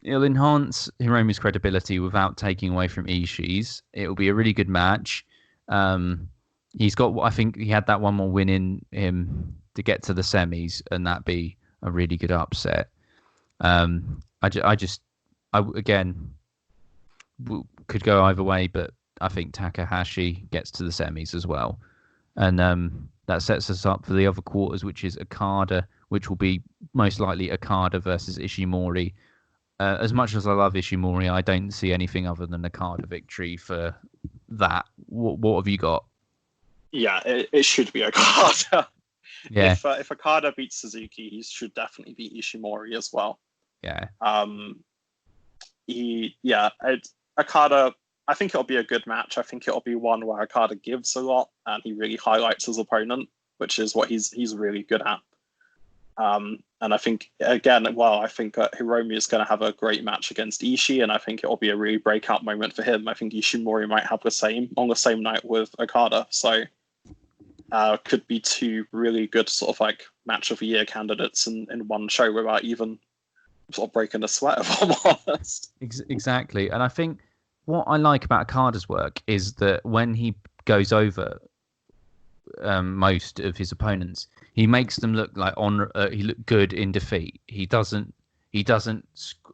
It'll enhance Hiromu's credibility without taking away from Ishii's. It'll be a really good match. He's got. I think he had that one more win in him to get to the semis, and that'd be a really good upset. Again could go either way, but I think Takahashi gets to the semis as well, and that sets us up for the other quarters, which is Okada, which will be most likely Okada versus Issue Mori. As much as I love Issue Mori, I don't see anything other than Okada victory for that. What have you got? Yeah, it should be Okada. Yeah. If Okada beats Suzuki, he should definitely beat Ishimori as well. Yeah. Okada, I think it'll be a good match. I think it'll be one where Okada gives a lot and he really highlights his opponent, which is what he's really good at. And I think, again, I think Hiromu is going to have a great match against Ishii, and I think it'll be a really breakout moment for him. I think Ishimori might have the same on the same night with Okada. So could be two really good sort of like match of the year candidates in one show without even sort of breaking a sweat, if I'm honest. Exactly. And I think what I like about Okada's work is that when he goes over most of his opponents, he makes them look like he look good in defeat. He doesn't.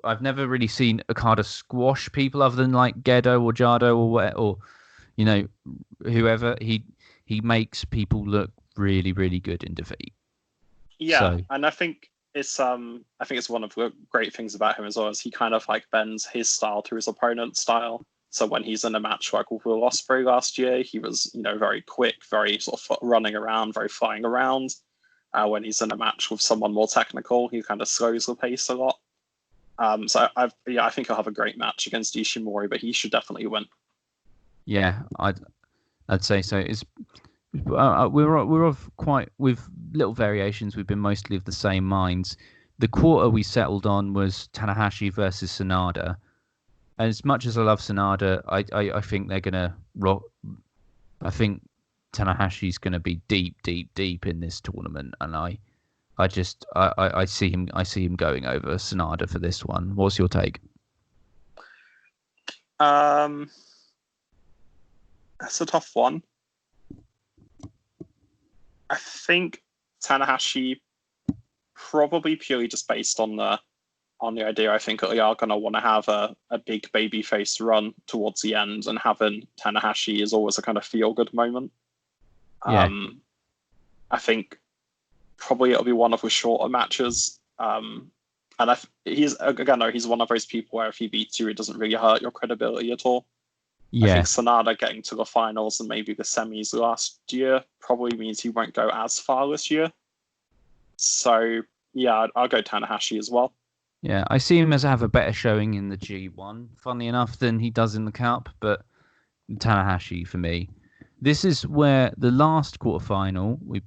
I've never really seen Okada squash people other than like Gado or Gado or whoever. He makes people look really, really good in defeat. Yeah, and I think it's one of the great things about him as well is he kind of like bends his style to his opponent's style. So when he's in a match like with Will Ospreay last year, he was very quick, very sort of running around, very flying around. When he's in a match with someone more technical, he kind of slows the pace a lot. I think he'll have a great match against Ishimori, but he should definitely win. Yeah, I'd say so. We're of quite with little variations. We've been mostly of the same minds. The quarter we settled on was Tanahashi versus Sanada. As much as I love Sanada, I think they're gonna rock. I think Tanahashi's gonna be deep in this tournament, and I see him going over Sanada for this one. What's your take? That's a tough one. I think Tanahashi, probably purely just based on the on the idea. I think they are going to want to have a big babyface run towards the end, and having Tanahashi is always a kind of feel-good moment. Yeah. I think probably it'll be one of the shorter matches. And he's one of those people where if he beats you, it doesn't really hurt your credibility at all. I Yeah. think Sanada getting to the finals and maybe the semis last year probably means he won't go as far this year. So, yeah, I'll go Tanahashi as well. Yeah, I see him as have a better showing in the G1, funnily enough, than he does in the Cup, but Tanahashi for me. This is where the last quarterfinal we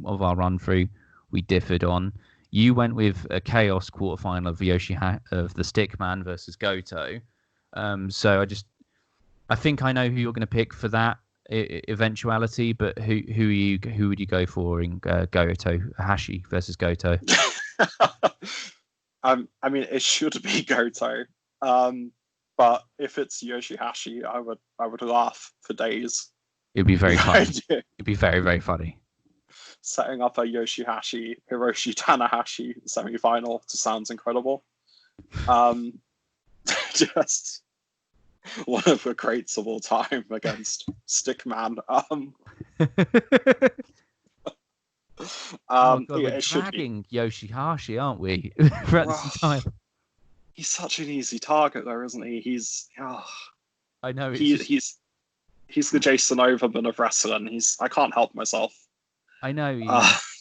of our run through we differed on. You went with a chaos quarterfinal of of the Stickman versus Goto. So I think I know who you're going to pick for that eventuality, but who would you go for in Goto Hashi versus Goto? I mean, it should be Goto, but if it's Yoshi Hashi, I would laugh for days. It'd be very funny. It'd be very, very funny. Setting up a Yoshi Hashi Hiroshi Tanahashi semi-final just sounds incredible. Just one of the greats of all time against Stickman. God, we're it should dragging Yoshi Hashi, aren't we? He's such an easy target, though, isn't he? I know. He's the Jason Overman of wrestling. I can't help myself. I know.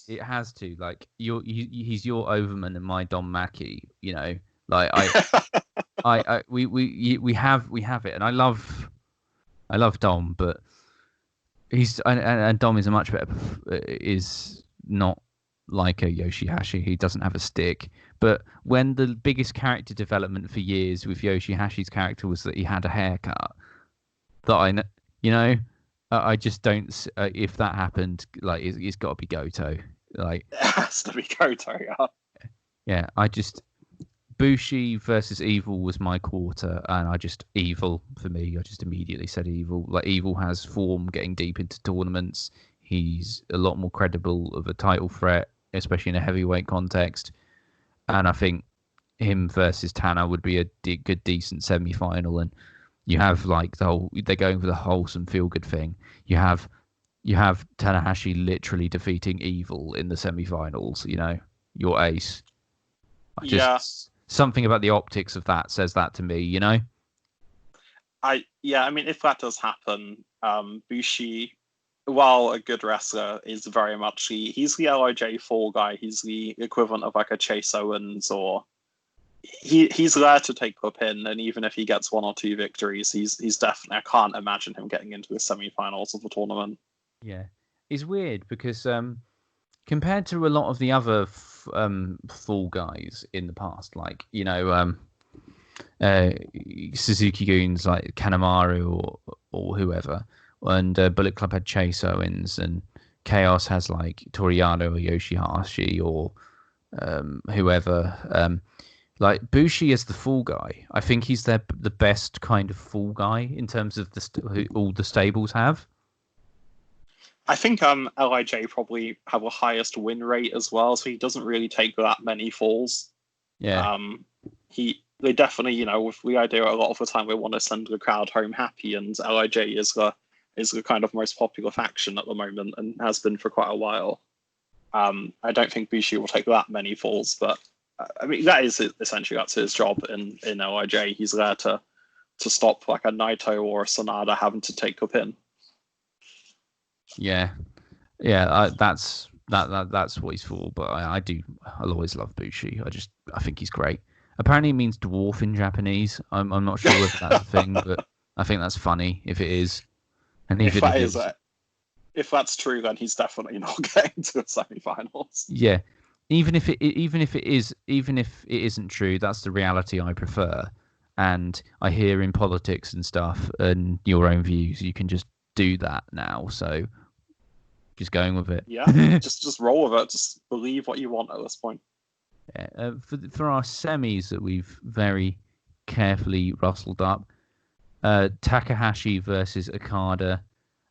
It has to. Like he's your Overman and my Don Mackey. You know, like we have it, and I love Dom, but and Dom is a much better is not like a Yoshihashi. He doesn't have a stick. But when the biggest character development for years with Yoshihashi's character was that he had a haircut, I just don't. If that happened, like it's got to be Goto. Like it has to be Goto. Yeah. Bushi versus Evil was my quarter, and Evil for me. I just immediately said Evil. Like Evil has form getting deep into tournaments. He's a lot more credible of a title threat, especially in a heavyweight context. And I think him versus Tana would be a good, decent semi-final. And you have like they're going for the wholesome feel-good thing. You have Tanahashi literally defeating Evil in the semi-finals. You know, your ace. Something about the optics of that says that to me, you know? I mean, if that does happen, Bushi, while a good wrestler, is very much he's the LIJ fall guy. He's the equivalent of like a Chase Owens, or he's there to take the pin, and even if he gets one or two victories, he's definitely, I can't imagine him getting into the semi-finals of the tournament. Yeah. It's weird because compared to a lot of the other fall guys in the past, like Suzuki Goons like Kanemaru or whoever, and Bullet Club had Chase Owens, and Chaos has like Toriano or Yoshi Hoshi or whoever. Like Bushi is the fall guy. I think he's the best kind of fall guy in terms of who all the stables have. I think LIJ probably have the highest win rate as well, so he doesn't really take that many falls. Yeah. They definitely, with the idea a lot of the time we want to send the crowd home happy, and LIJ is the kind of most popular faction at the moment and has been for quite a while. I don't think Bushi will take that many falls, but I mean that's his job in LIJ. He's there to stop like a Naito or a Sanada having to take the pin. Yeah, that's what he's for. But I'll always love Bushi. I think he's great. Apparently, it means dwarf in Japanese. I'm not sure if that's a thing, but I think that's funny if it is. And if that's true, then he's definitely not getting to the semi-finals. Yeah, even if it isn't true, that's the reality I prefer. And I hear in politics and stuff, and your own views, you can just do that now. So just going with it. Yeah, just roll with it. Just believe what you want at this point. Yeah, for our semis that we've very carefully rustled up, Takahashi versus Okada.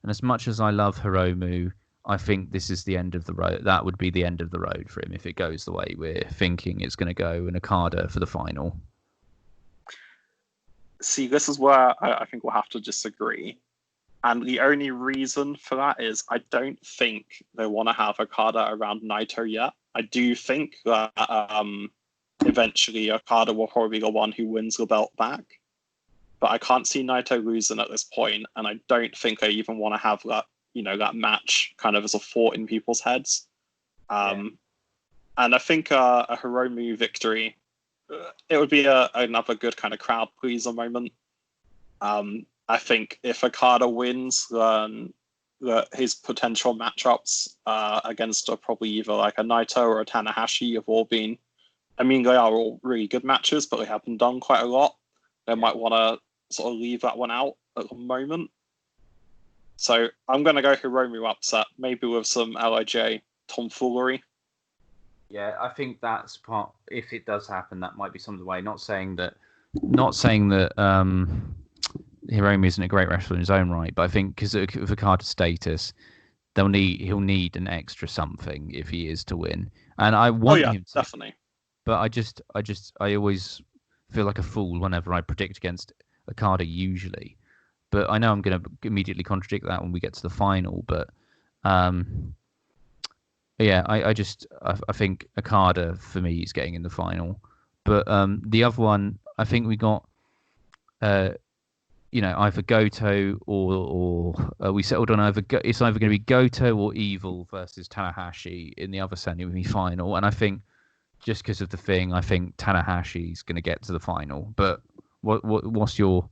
And as much as I love Hiromu, I think this is the end of the road. That would be the end of the road for him if it goes the way we're thinking it's going to go, and Okada for the final. See, this is where I think we'll have to disagree. And the only reason for that is I don't think they want to have Okada around Naito yet. I do think that eventually Okada will probably be the one who wins the belt back. But I can't see Naito losing at this point, and I don't think they even want to have that, that match kind of as a thought in people's heads. And I think a Hiromu victory, it would be another good kind of crowd pleaser moment. I think if Okada wins, then his potential matchups against probably either like a Naito or a Tanahashi have all been, I mean, they are all really good matches, but they have been done quite a lot. They might want to sort of leave that one out at the moment. So I'm going to go Hiromu upset, maybe with some LIJ tomfoolery. Yeah, I think that's part. If it does happen, that might be some of the way. Not saying that Hiromu isn't a great wrestler in his own right, but I think because of Okada's status, he'll need an extra something if he is to win. And I want him to, definitely. But I always feel like a fool whenever I predict against Okada usually. But I know I'm going to immediately contradict that when we get to the final. But yeah, I think Okada for me is getting in the final. But the other one, I think we got either Goto or we settled on it's either going to be Goto or Evil versus Tanahashi in the other semi-final. And I think just because of the thing, I think Tanahashi's going to get to the final. But what's your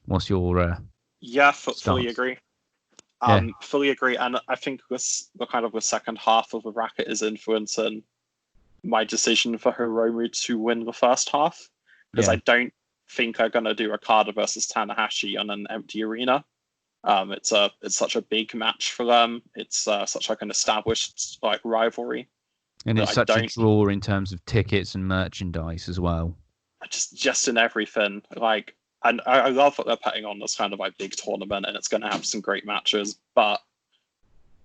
fully agree. Fully agree, and I think the second half of the bracket is influencing my decision for Hiromu to win the first half, because I don't think they're going to do Okada versus Tanahashi on an empty arena. It's such a big match for them. It's such like an established rivalry, and it's such a draw in terms of tickets and merchandise as well. Just in everything, and I love what they're putting on this kind of big tournament, and it's going to have some great matches. But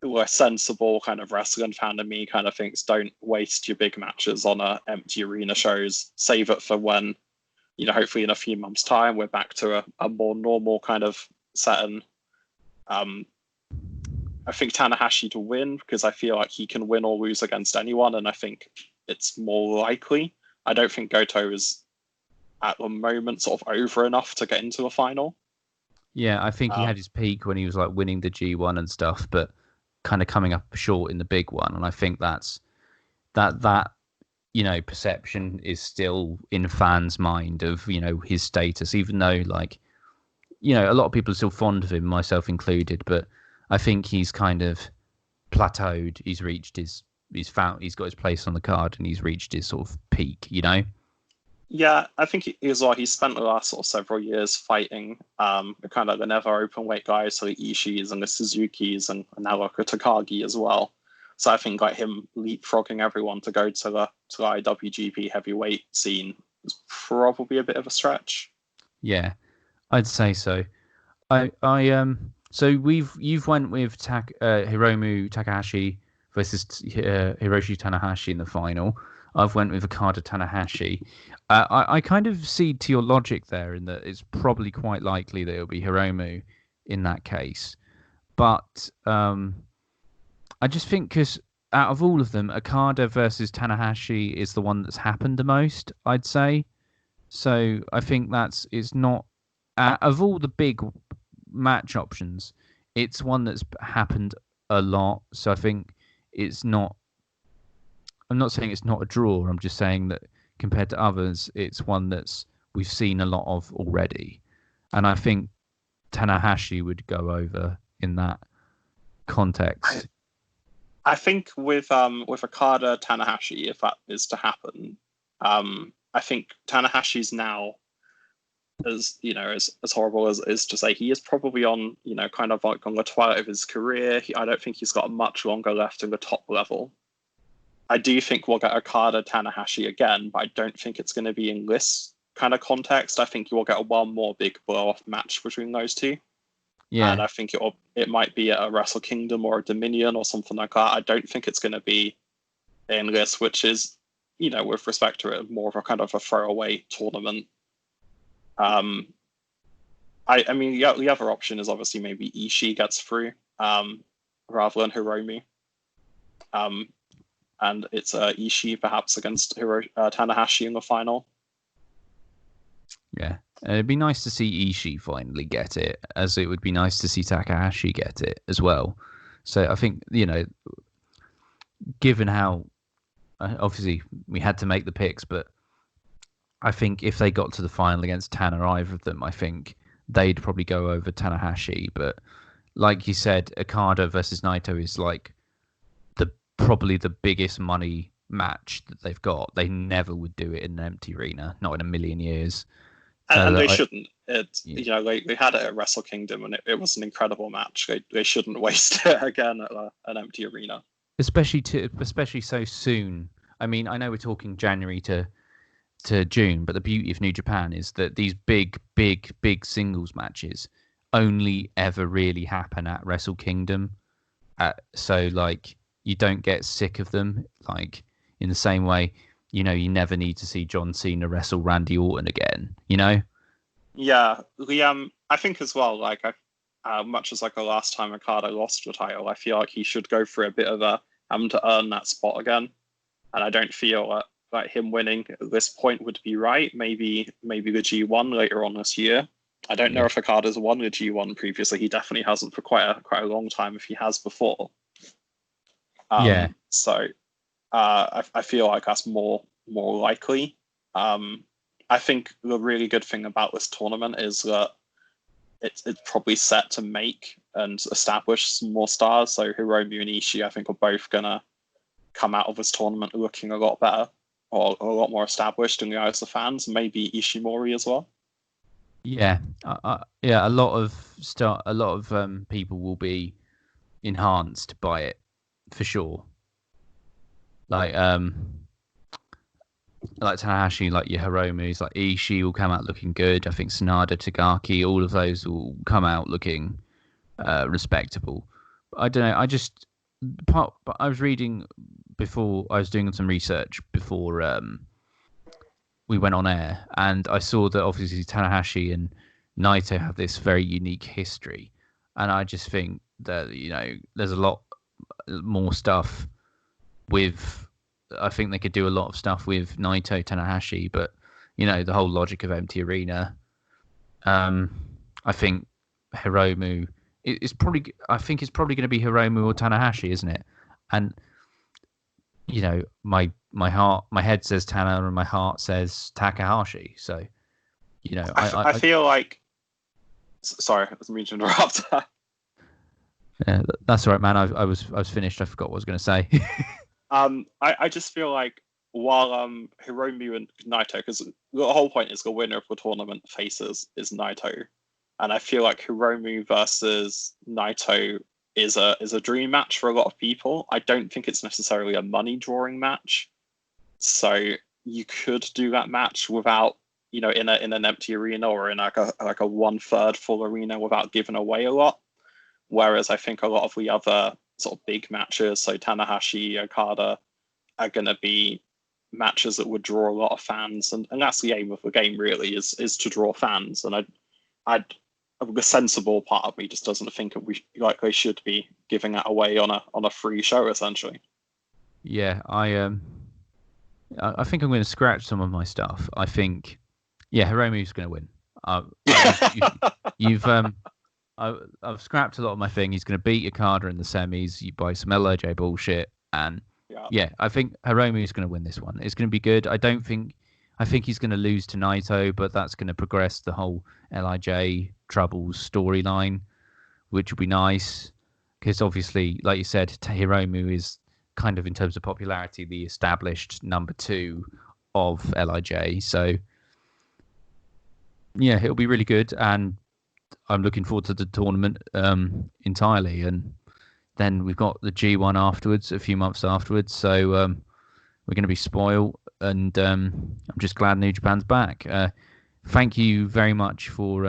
a sensible kind of wrestling fan of me kind of thinks, don't waste your big matches on empty arena shows. Save it for when, hopefully in a few months' time, we're back to a more normal kind of setting. I think Tanahashi to win, because I feel like he can win or lose against anyone, and I think it's more likely. I don't think Goto is at the moment sort of over enough to get into the final. Yeah, I think he had his peak when he was winning the G1 and stuff, but kind of coming up short in the big one. And I think that perception is still in fans' mind of his status, even though a lot of people are still fond of him, myself included. But I think he's kind of plateaued. He's reached he's got his place on the card, and he's reached his sort of peak. Yeah, I think he spent the last sort of several years fighting kind of the never open weight guys, so the Ishis and the Suzukis, and now a Takagi as well. So I think him leapfrogging everyone to go to the IWGP heavyweight scene is probably a bit of a stretch. Yeah, I'd say so. So you've went with Hiromu Takahashi versus Hiroshi Tanahashi in the final. I've went with Okada Tanahashi. I kind of cede to your logic there in that it's probably quite likely that it'll be Hiromu in that case. But I just think because out of all of them, Okada versus Tanahashi is the one that's happened the most, I'd say. So I think it's not... of all the big match options, it's one that's happened a lot. So I think it's not... I'm not saying it's not a draw. I'm just saying that compared to others, it's one we've seen a lot of already. And I think Tanahashi would go over in that context. I think with Okada Tanahashi, if that is to happen, I think Tanahashi's now, as horrible as it is to say, he is probably on kind of on the twilight of his career. I don't think he's got much longer left in the top level. I do think we'll get Okada Tanahashi again, but I don't think it's going to be in this kind of context. I think you will get one more big blow-off match between those two. Yeah. And I think it might be at a Wrestle Kingdom or a Dominion or something like that. I don't think it's going to be in this, which is, with respect to it, more of a kind of a throwaway tournament. I mean, the other option is obviously maybe Ishii gets through rather than Hiromu. And it's Ishii perhaps against Tanahashi in the final. Yeah. It'd be nice to see Ishii finally get it, as it would be nice to see Takahashi get it as well. So I think, given how, obviously we had to make the picks, but I think if they got to the final against Tana, either of them, I think they'd probably go over Tanahashi. But like you said, Okada versus Naito is like probably the biggest money match that they've got. They never would do it in an empty arena, not in a million years. And they shouldn't. They had it at Wrestle Kingdom, and it was an incredible match. They shouldn't waste it again at an empty arena, especially so soon. I mean, I know we're talking January to June, but the beauty of New Japan is that these big singles matches only ever really happen at Wrestle Kingdom. So like, you don't get sick of them. Like, in the same way, you never need to see John Cena wrestle Randy Orton again, Yeah, I think as well, like, much as like the last time Ricardo lost the title, I feel like he should go for a bit of having to earn that spot again. And I don't feel like him winning at this point would be right. Maybe the G1 later on this year. I don't know if Ricardo's won the G1 previously. He definitely hasn't for quite a long time, if he has before. So I feel like that's more likely. I think the really good thing about this tournament is that it's probably set to make and establish some more stars. So Hiromu and Ishii, I think, are both gonna come out of this tournament looking a lot better or a lot more established in the eyes of fans. Maybe Issue Mori as well. Yeah, a lot of people will be enhanced by it for sure. Like Tanahashi, like your Hiromu's, like Ishii will come out looking good. I think Sanada, Takaki, all of those will come out looking respectable. I don't know. I was reading before, I was doing some research before we went on air, and I saw that obviously Tanahashi and Naito have this very unique history, and I just think that there's a lot more stuff with. I think they could do a lot of stuff with Naito, Tanahashi, but the whole logic of empty arena. I think Hiromu is probably. I think it's probably going to be Hiromu or Tanahashi, isn't it? And my head says Tana, and my heart says Takahashi. So, I feel like. Sorry, I was meaning to interrupt. Yeah, that's all right, man. I was finished. I forgot what I was going to say. I just feel like while Hiromu and Naito, because the whole point is the winner of the tournament faces is Naito, and I feel like Hiromu versus Naito is a dream match for a lot of people. I don't think it's necessarily a money drawing match, so you could do that match without in an empty arena or in like a 1/3 full arena without giving away a lot. Whereas I think a lot of the other sort of big matches, so Tanahashi, Okada, are going to be matches that would draw a lot of fans, and that's the aim of the game really, is to draw fans. And the sensible part of me just doesn't think that they should be giving that away on a free show essentially. Yeah, I think I'm going to scratch some of my stuff. I think, Hiromu's going to win. I've scrapped a lot of my thing. He's going to beat Okada in the semis. You buy some LIJ bullshit, and I think Hiromu is going to win this one. It's going to be good. I think he's going to lose to Naito, but that's going to progress the whole LIJ troubles storyline, which will be nice because obviously, like you said, Hiromu is kind of, in terms of popularity, the established number 2 of LIJ. So yeah, it'll be really good, and I'm looking forward to the tournament entirely. And then we've got the G1 afterwards, a few months afterwards. So we're going to be spoiled, and I'm just glad New Japan's back. Thank you very much for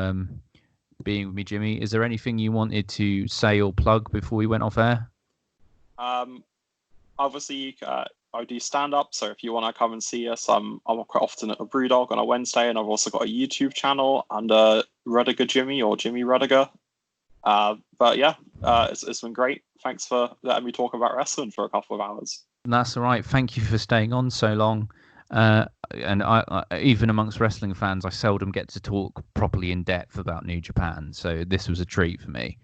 being with me, Jimmy. Is there anything you wanted to say or plug before we went off air? Obviously, I do stand up, so if you want to come and see us, I'm quite often at a Brewdog on a Wednesday, and I've also got a YouTube channel under Rudiger Jimmy or Jimmy Rudiger. But yeah, it's been great. Thanks for letting me talk about wrestling for a couple of hours. That's all right. Thank you for staying on so long. And I even amongst wrestling fans, I seldom get to talk properly in depth about New Japan. So this was a treat for me.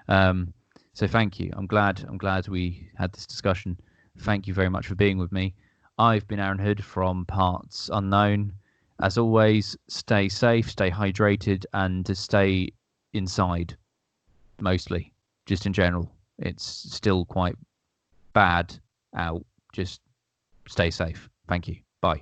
So thank you. I'm glad we had this discussion. Thank you very much for being with me. I've been Aaron Hood from Parts Unknown. As always, stay safe, stay hydrated, and to stay inside. Mostly, just in general. It's still quite bad out. Just stay safe. Thank you. Bye.